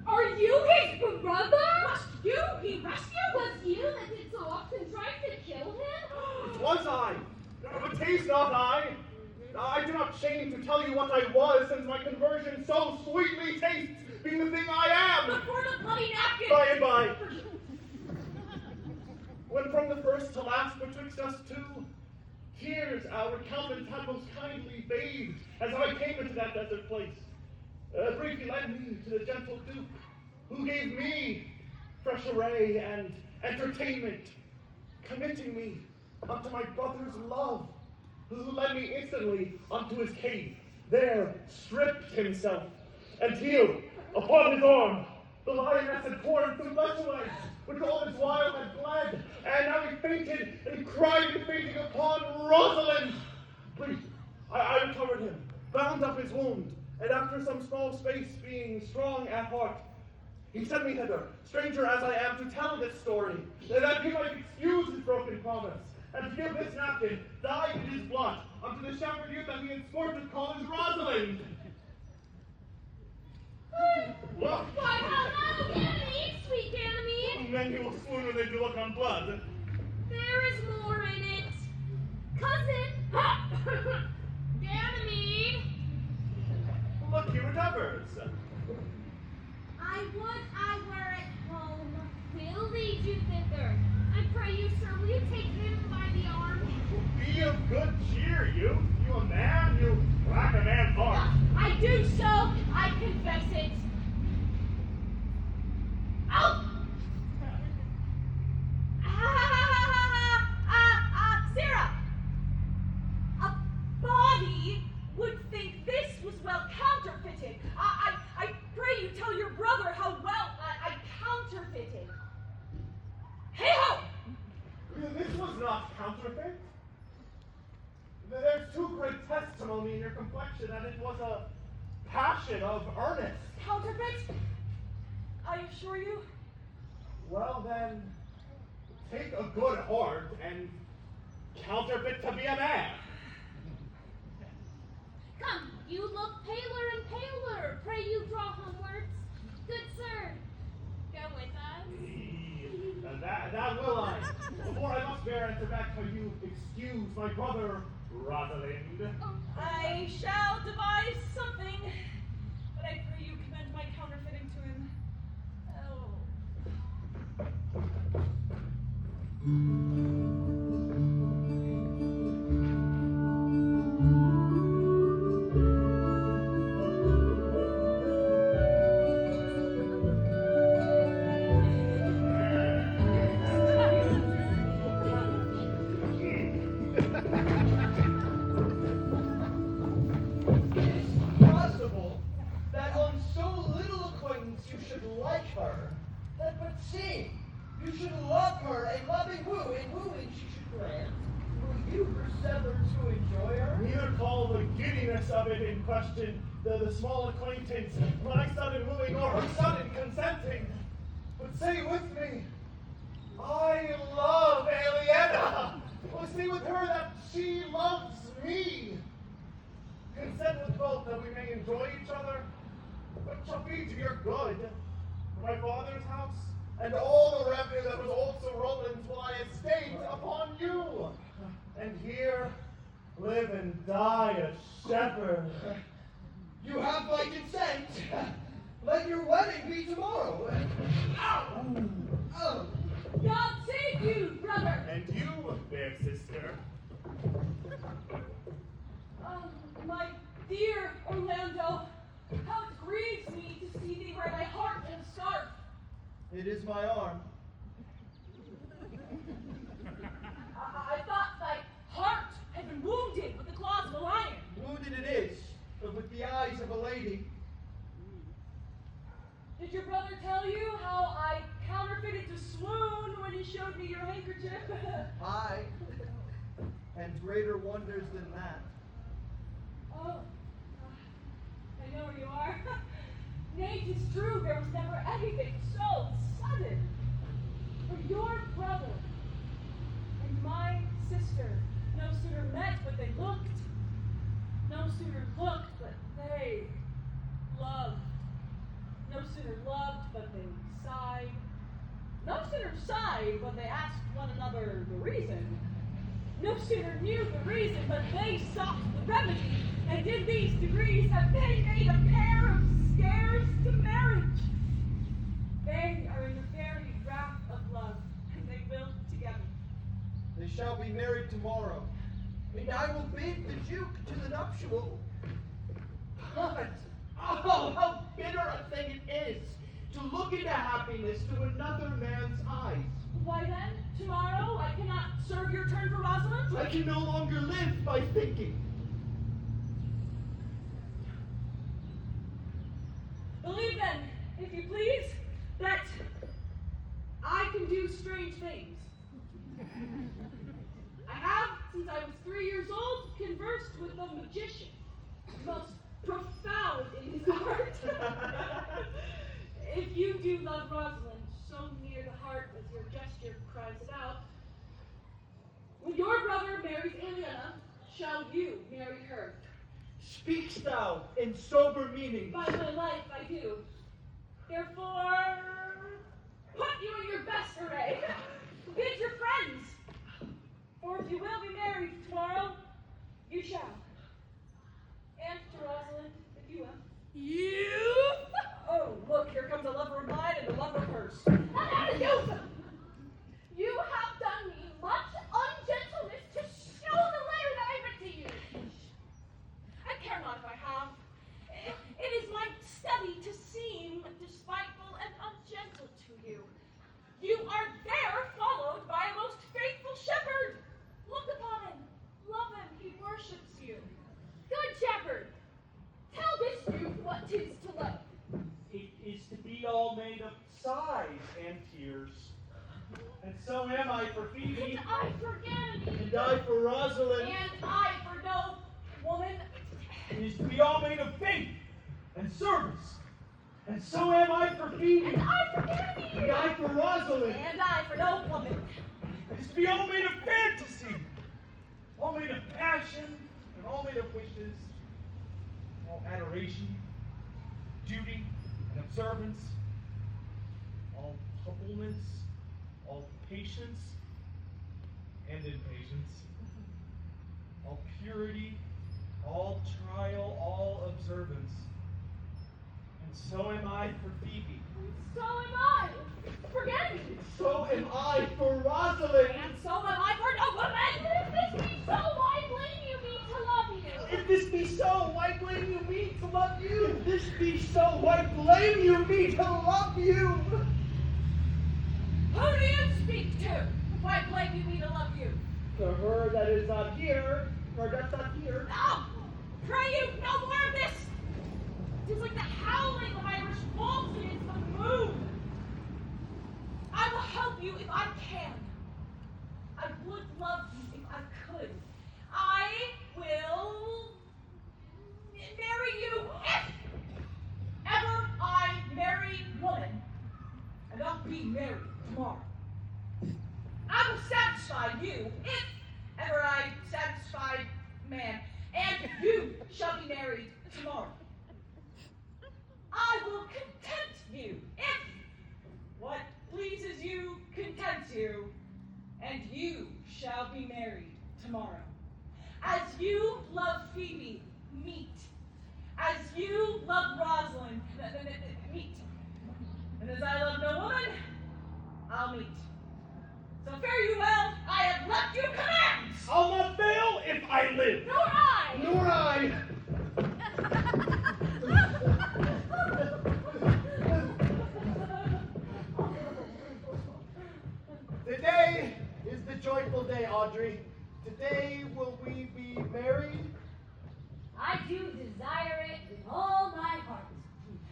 Are you his brother? Must you he rescued? Was you that did so often try to kill him? It was I, but 'tis not I. I do not shame to tell you what I was, since my conversion so sweetly tastes, being the thing I am. Before the bloody napkin! By and by. When from the first to last betwixt us two, tears our countenance had most kindly bathed, as I came into that desert place. Briefly led me to the gentle Duke, who gave me fresh array and entertainment, committing me unto my brother's love, who led me instantly unto his cave, there stripped himself, and here, upon his arm, the lioness had torn some flesh away, which all this while had bled, and now he fainted, and cried in fainting upon Rosalind. Brief, I recovered him, bound up his wound, and after some small space, being strong at heart, he sent me hither, stranger as I am, to tell this story, that he might excuse his broken promise, and to give this napkin, dyed in his blood, unto the shepherd youth that he had sport to call his Rosalind. Look! Why, hello, Ganymede, sweet Ganymede. Men who will swoon when they do look on blood. There is more in it. Cousin! Ganymede! Look, he recovers. I would I were at home. We'll lead you thither. I pray you, sir, will you take him by the arm? Be of good cheer, you. You a man? You lack a man's heart. I do so. I confess it. Oh! Sarah! A body would think this was well counterfeited. I pray you tell your brother how well I counterfeited. Hey-ho! This was not counterfeit. There's too great testimony in your complexion that it was a passion of earnest. Counterfeit? I assure you. Well then, take a good heart and counterfeit to be a man. Come, you look paler and paler. Pray you draw homewards. Good sir, go with us. That will I. Before I must bear answer back till you excuse my brother, Rosalind. I shall devise something, but I pray you commend my counterfeiting to him. Oh, Possible that on so little acquaintance you should like her, that but see, you should love her, a loving wooing she should grant. Will you persever to enjoy her? Neither call the giddiness of it in question, the small acquaintance, my sudden wooing or her sudden consenting. But say with me, I love Aliena. Oh, say with her that she loves me. Consent with both that we may enjoy each other, but shall be to your good. For my father's house, and all the revenue that was also Roland's will I estate upon you. And here live and die a shepherd. You have my consent. Let your wedding be tomorrow. Oh. God save you, brother! And you, fair sister. My dear Orlando, how it grieves me to see thee wear thy heart in a scarf. It is my arm. I thought thy heart had been wounded with the claws of a lion. Wounded it is, but with the eyes of a lady. Did your brother tell you how I counterfeited to swoon when he showed me your handkerchief? Aye, and greater wonders than that. Oh, I know where you are. Nay, 'tis true, there was never anything so sudden. For your brother and my sister no sooner met, but they looked. No sooner looked, but they loved. No sooner loved, but they sighed. No sooner sighed, but they asked one another the reason. No sooner knew the reason, but they sought the remedy. And in these degrees have they made a pair of scares to marriage. They are in the very wrath of love, and they will together. They shall be married tomorrow, and I will bid the Duke to the nuptial. But, oh, how bitter a thing it is to look into happiness through another man's eyes. Why then, tomorrow I cannot serve your turn for Rosalind? I can no longer live by thinking. Believe then, if you please, that I can do strange things. I have, since I was 3 years old, conversed with a magician, most profound in his art. If you do love Rosalind so near the heart as your gesture cries it out, when your brother marries Aliena, shall you marry her? Speakst thou in sober meaning? By my life, I do. Therefore, put you in your best array. Bid your friends. For if you will be married tomorrow, you shall. And to Rosalind, if you will. You? Oh, look, here comes a lover of mine and a lover of hers. You have done me much ungentleness to show the letter that I writ to you. I care not if I have. It is my study to seem despiteful and ungentle to you. You are there followed by a most faithful shepherd. Look upon him. Love him. He worships you. Good shepherd, tell this youth what 'tis to love. It is to be all made of sighs and tears. And so am I for Phoebe, And I for Ganymede. And I for Rosalind. And I for no woman. it is to be all made of faith and service. And so am I for Phoebe, And I for Ganymede. And I for Rosalind. And I for no woman. it is to be all made of fantasy, all made of passion, and all made of wishes, all adoration, duty, and observance, all humbleness, all patience and impatience, all purity, all trial, all observance. And so am I for Phoebe. So am I for Ganymede. So am I for Rosalind. Rosalind! And so am I for no woman! If this be so, why blame you me to love you? If this be so, why blame you me to love you? If this be so, why blame you me to love you? Who do you speak to? Why blame you me to love you? To her that is not here, or that's not here. No! Pray you, no more of this! It is like the howling of Irish wolves against the moon. I will help you if I can. I would love you if I could. I will marry you if ever I marry woman. And I'll be married tomorrow. I will satisfy you if ever I satisfy man. And you shall be married tomorrow. I will content you if what pleases you contents you, and you shall be married tomorrow. As you love Phoebe, meet. As you love Rosalind, meet. And as I love no woman, I'll meet. So fare you well, I have left you commands! I'll not fail if I live. Nor I! Nor I. Today is the joyful day, Audrey. Today will we be married? I do desire it with all my heart.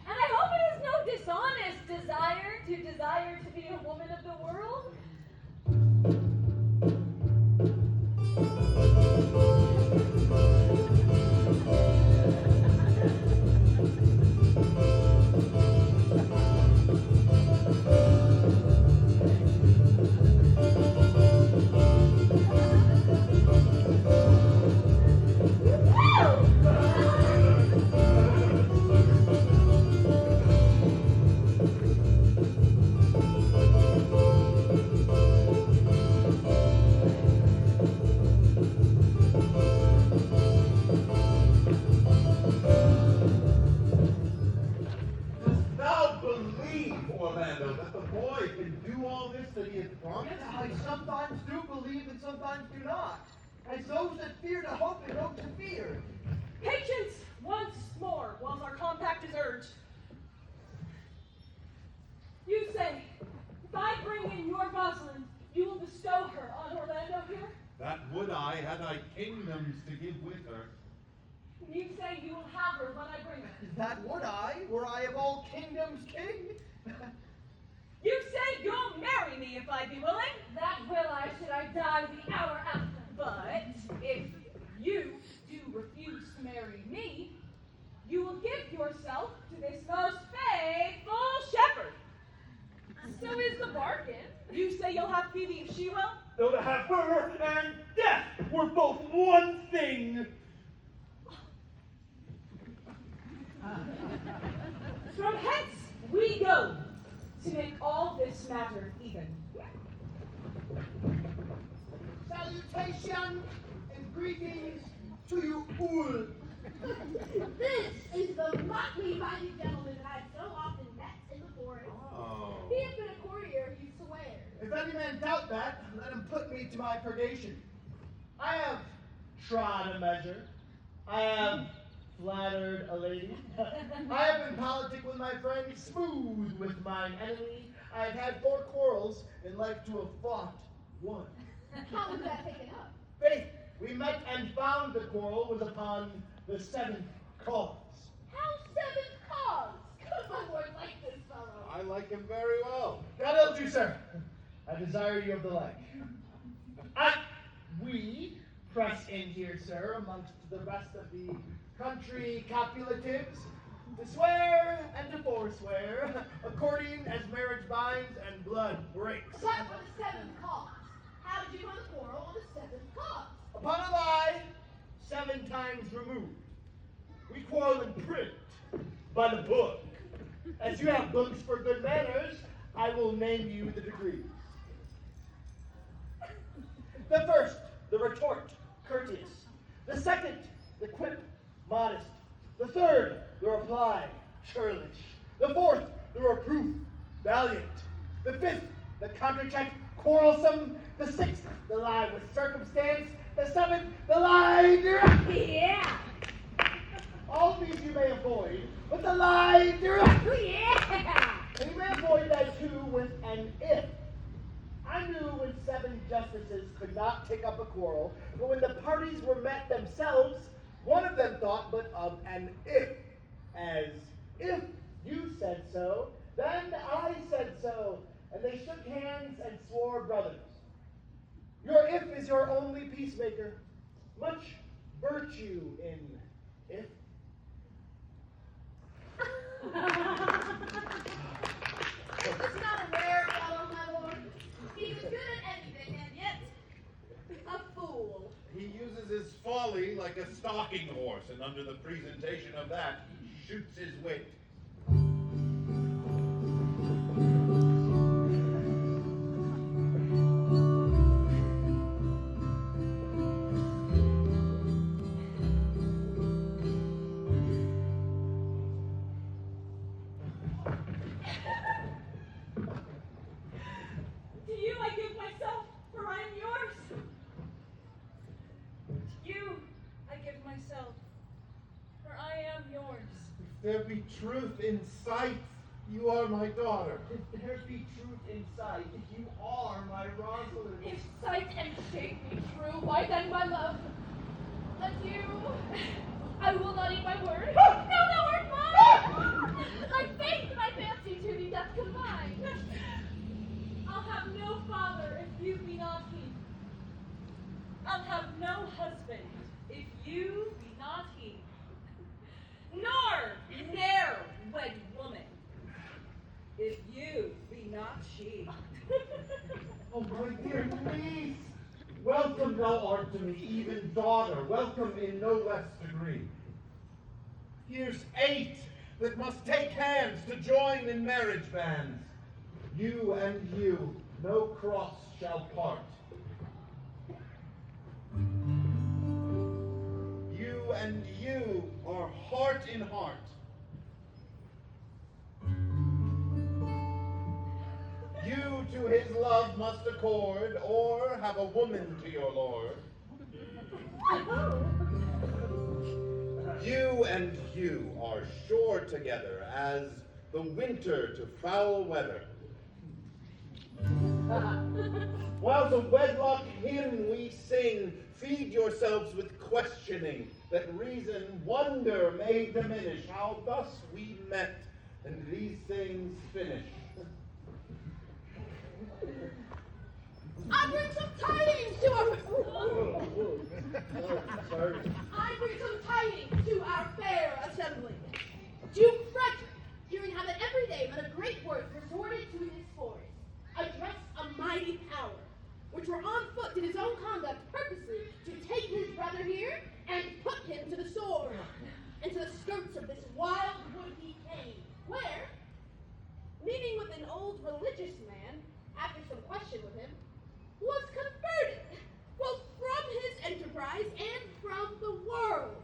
And I hope it is no dishonest desire to be a woman of the world. Dost thou believe, Orlando, that the boy can do all this that he has promised? I sometimes do believe and sometimes do not. As those that fear to hope and hope to fear. Patience once more, whilst our compact is urged. You say, if I bring in your Rosalind, you will bestow her on Orlando here? That would I, had I kingdoms to give with her. You say you will have her when I bring her. That would I, were I of all kingdoms king. You say you'll marry me if I be willing? That will I, should I die the hour after. But if you do refuse to marry me, you will give yourself to this most faithful shepherd. So is the bargain. You say you'll have Phoebe if she will? Though to have her and death were both one thing. From hence we go to make all this matter even. Salutation and greetings to you all. This is the motley mighty gentleman I so often met in the forest. Oh. He has been a courtier, he swears. If any man doubt that, let him put me to my purgation. I have trod a measure. I have flattered a lady. I have been politic with my friend, smooth with mine enemy. I have had 4 quarrels and like to have fought one. How was that taken up? Faith, we met and found the quarrel was upon the 7th cause. How 7th cause? Good my lord like this fellow. I like him very well. God help you, sir. I desire you of the like. We press in here, sir, amongst the rest of the country copulatives, to swear and to forswear, according as marriage binds and blood breaks. But for the 7th cause. How did you win the quarrel on the 7th cause? Upon a lie, 7 times removed. We quarrel in print, by the book. As you have books for good manners, I will name you the degrees. The first, the retort, courteous. The second, the quip, modest. The third, the reply, churlish. The fourth, the reproof, valiant. The fifth, the countercheck, quarrelsome. The sixth, the lie with circumstance. The seventh, the lie direct. Yeah. All these you may avoid, but the lie direct. Yeah. And you may avoid that too with an if. I knew when 7 justices could not take up a quarrel, but when the parties were met themselves, one of them thought but of an if, as if you said so, then I said so, and they shook hands and swore brothers. Your if is your only peacemaker, much virtue in if. It's not a rare fellow, my lord. He is good at anything, and yet a fool. He uses his folly like a stalking horse, and under the presentation of that, he shoots his wit. To you I give myself, for I am yours. To you I give myself, for I am yours. If there be truth in sight, you are my daughter. If there be truth in sight, you are my Rosalind. If sight and shape be true, why then my love? Adieu. I will not eat my word. No, thou art mine. My faith and my fancy to thee doth combine. I'll have no father if you be not he. I'll have no husband if you be not he. Nor ne'er wed woman if you be not she. Oh, my dear niece, welcome thou art to me, even daughter, welcome in no less degree. Here's 8 that must take hands to join in marriage bands. You and you, no cross shall part. You and you are heart in heart. You to his love must accord, or have a woman to your lord. You and you are sure together as the winter to foul weather. While the wedlock Hymn we sing, feed yourselves with questioning, that reason, wonder may diminish how thus we met, and these things finish. I bring some tidings to our Sorry. I bring some tidings to our fair assembly. Duke Frederick, hearing how that every day but a great word resorted to his force, addressed a mighty power, which were on foot in his own conduct purposely to take his brother here and put him to the sword. And to the skirts of this wild wood he came, where, meeting with an old religious man, after some question with him, was converted, both from his enterprise and from the world,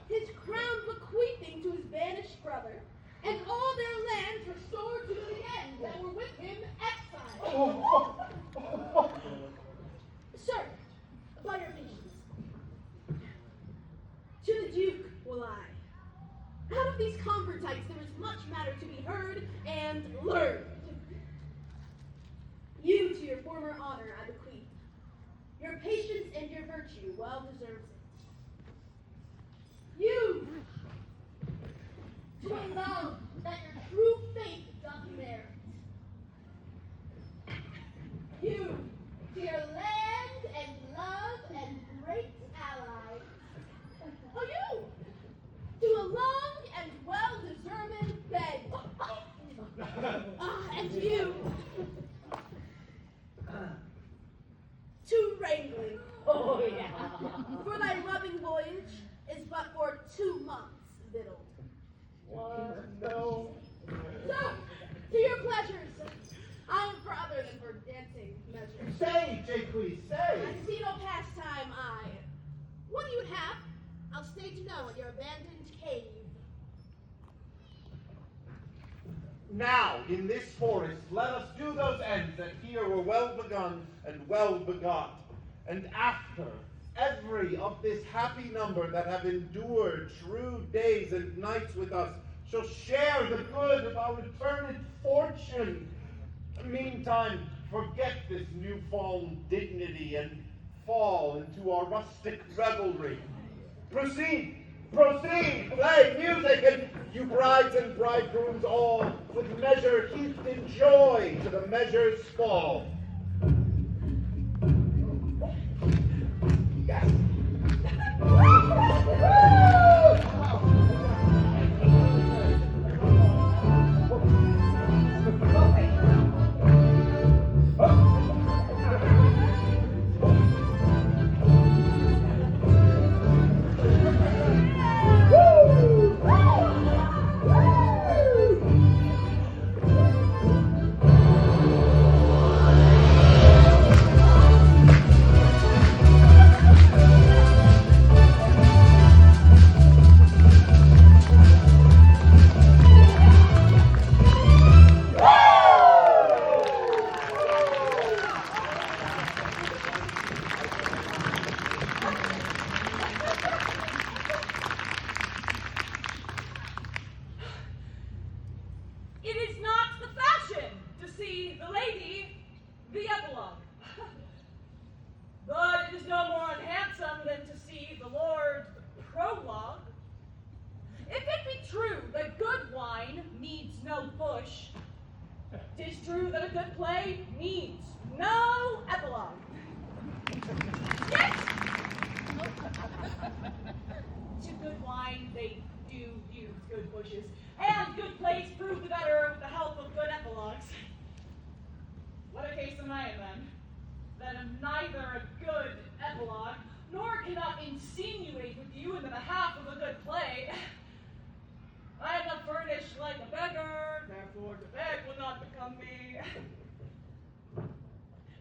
his crown bequeathing to his banished brother, and all their lands restored to the end that were with him exiled. Sir, by your patience, to the Duke will I. Out of these convertites there is much matter to be heard and learned. You to your former honor I bequeath. Your patience and your virtue well deserves it. You to a love that your true faith doth merit. You to your land and love and great ally. Oh, you to a long and well-deserved bed. And you to wrangling. Oh, yeah. For thy loving voyage is but for 2 months victualled. No. So, to your pleasures, I am for other than for dancing measures. Say, Jaques, say. I see no pastime, I. What you would have, I'll stay to know at your abandoned cave. Now, in this forest, let us do those ends that here were well begun and well begot. And after every of this happy number that have endured true days and nights with us shall share the good of our returned fortune. Meantime, forget this newfound dignity and fall into our rustic revelry. Proceed, proceed, play music, and you brides and bridegrooms all, with measure heaped in joy to the measure's fall. Yes. It is not the fashion to see the lady, the epilogue. But it is no more unhandsome than to see the lord, the prologue. If it be true that good wine needs no bush, 'tis true that a good play needs no epilogue. Yes! To good wine they do use good bushes, and good plays prove the better with the help of good epilogues. What a case am I in then? That am neither a good epilogue, nor cannot insinuate with you in the behalf of a good play. I am not furnished like a beggar, therefore to beg will not become me.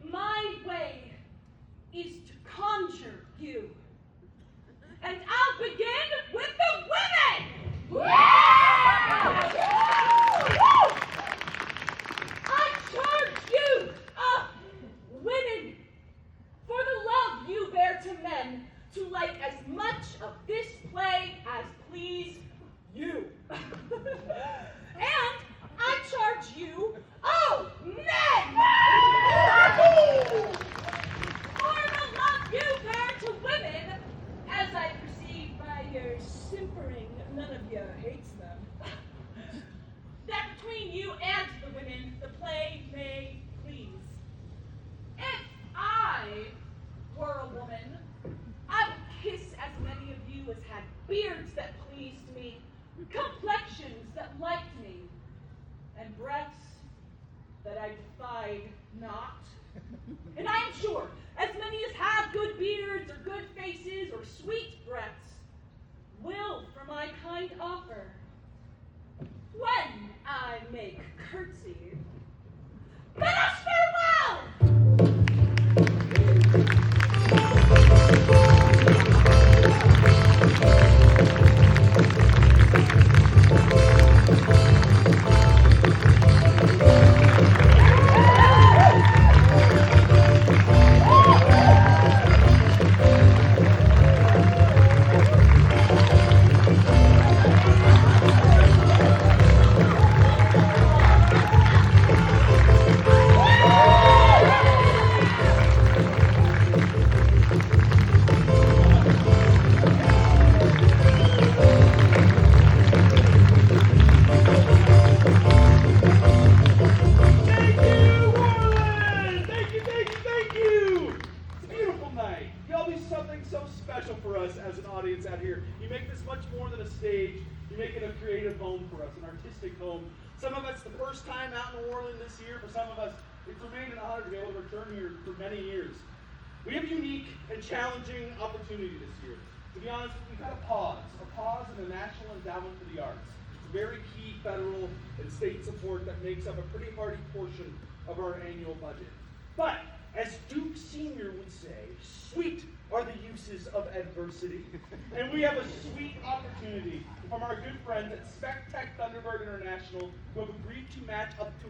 My way is to conjure you. And I'll begin with the women! I charge you, women, for the love you bear to men, to like as much of this play as please you. And I charge you, oh, men! For the love you bear to women, as I perceive by your simpering, none of you hates them, that between you and the women, the play may please. If I were a woman, I would kiss as many of you as had beards that pleased me, complexions that liked me, and breaths that I defied not. And I am sure, as many as have good beards or good faces or sweet breaths, will for my kind offer, when I make curtsy, bid us farewell! Thank you! It's a beautiful night. Y'all do something so special for us as an audience out here. You make this much more than a stage. You make it a creative home for us, an artistic home. Some of us, the first time out in New Orleans this year. For some of us, it's remained an honor to be able to return here for many years. We have a unique and challenging opportunity this year. To be honest, we've had a pause in the National Endowment for the Arts. It's very key federal and state support that makes up a pretty hearty portion of our annual budget. But As Duke Sr. would say, sweet are the uses of adversity. And we have a sweet opportunity from our good friends at Spec Tech Thunderbird International, who have agreed to match up to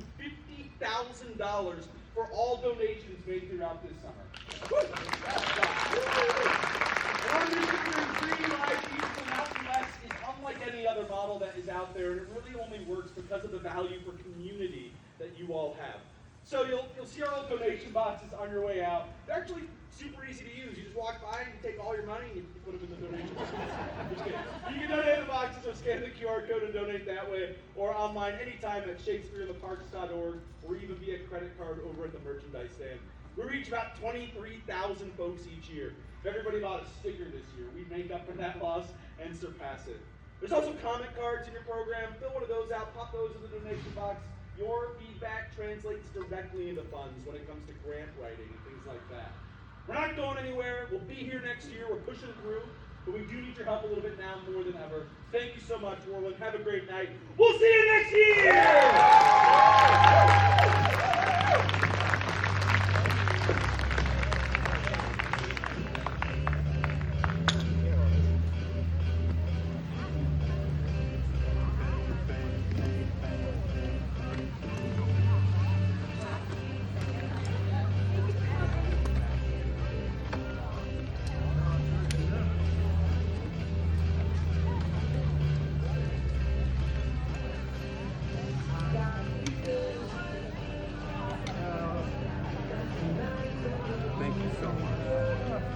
$50,000 for all donations made throughout this summer. And our mission here is Green Life East and Mountain West is unlike any other model that is out there, and it really only works because of the value for community that you all have. So you'll see our little donation boxes on your way out. They're actually super easy to use. You just walk by and you take all your money and you put them in the donation box. Just kidding. You can donate in the boxes or scan the QR code and donate that way, or online anytime at shakespeareintheparks.org, or even via credit card over at the merchandise stand. We reach about 23,000 folks each year. If everybody bought a sticker this year, we'd make up for that loss and surpass it. There's also comment cards in your program. Fill one of those out, pop those in the donation box. Your feedback translates directly into funds when it comes to grant writing and things like that. We're not going anywhere. We'll be here next year. We're pushing through. But we do need your help a little bit now more than ever. Thank you so much, Warland. Have a great night. We'll see you next year!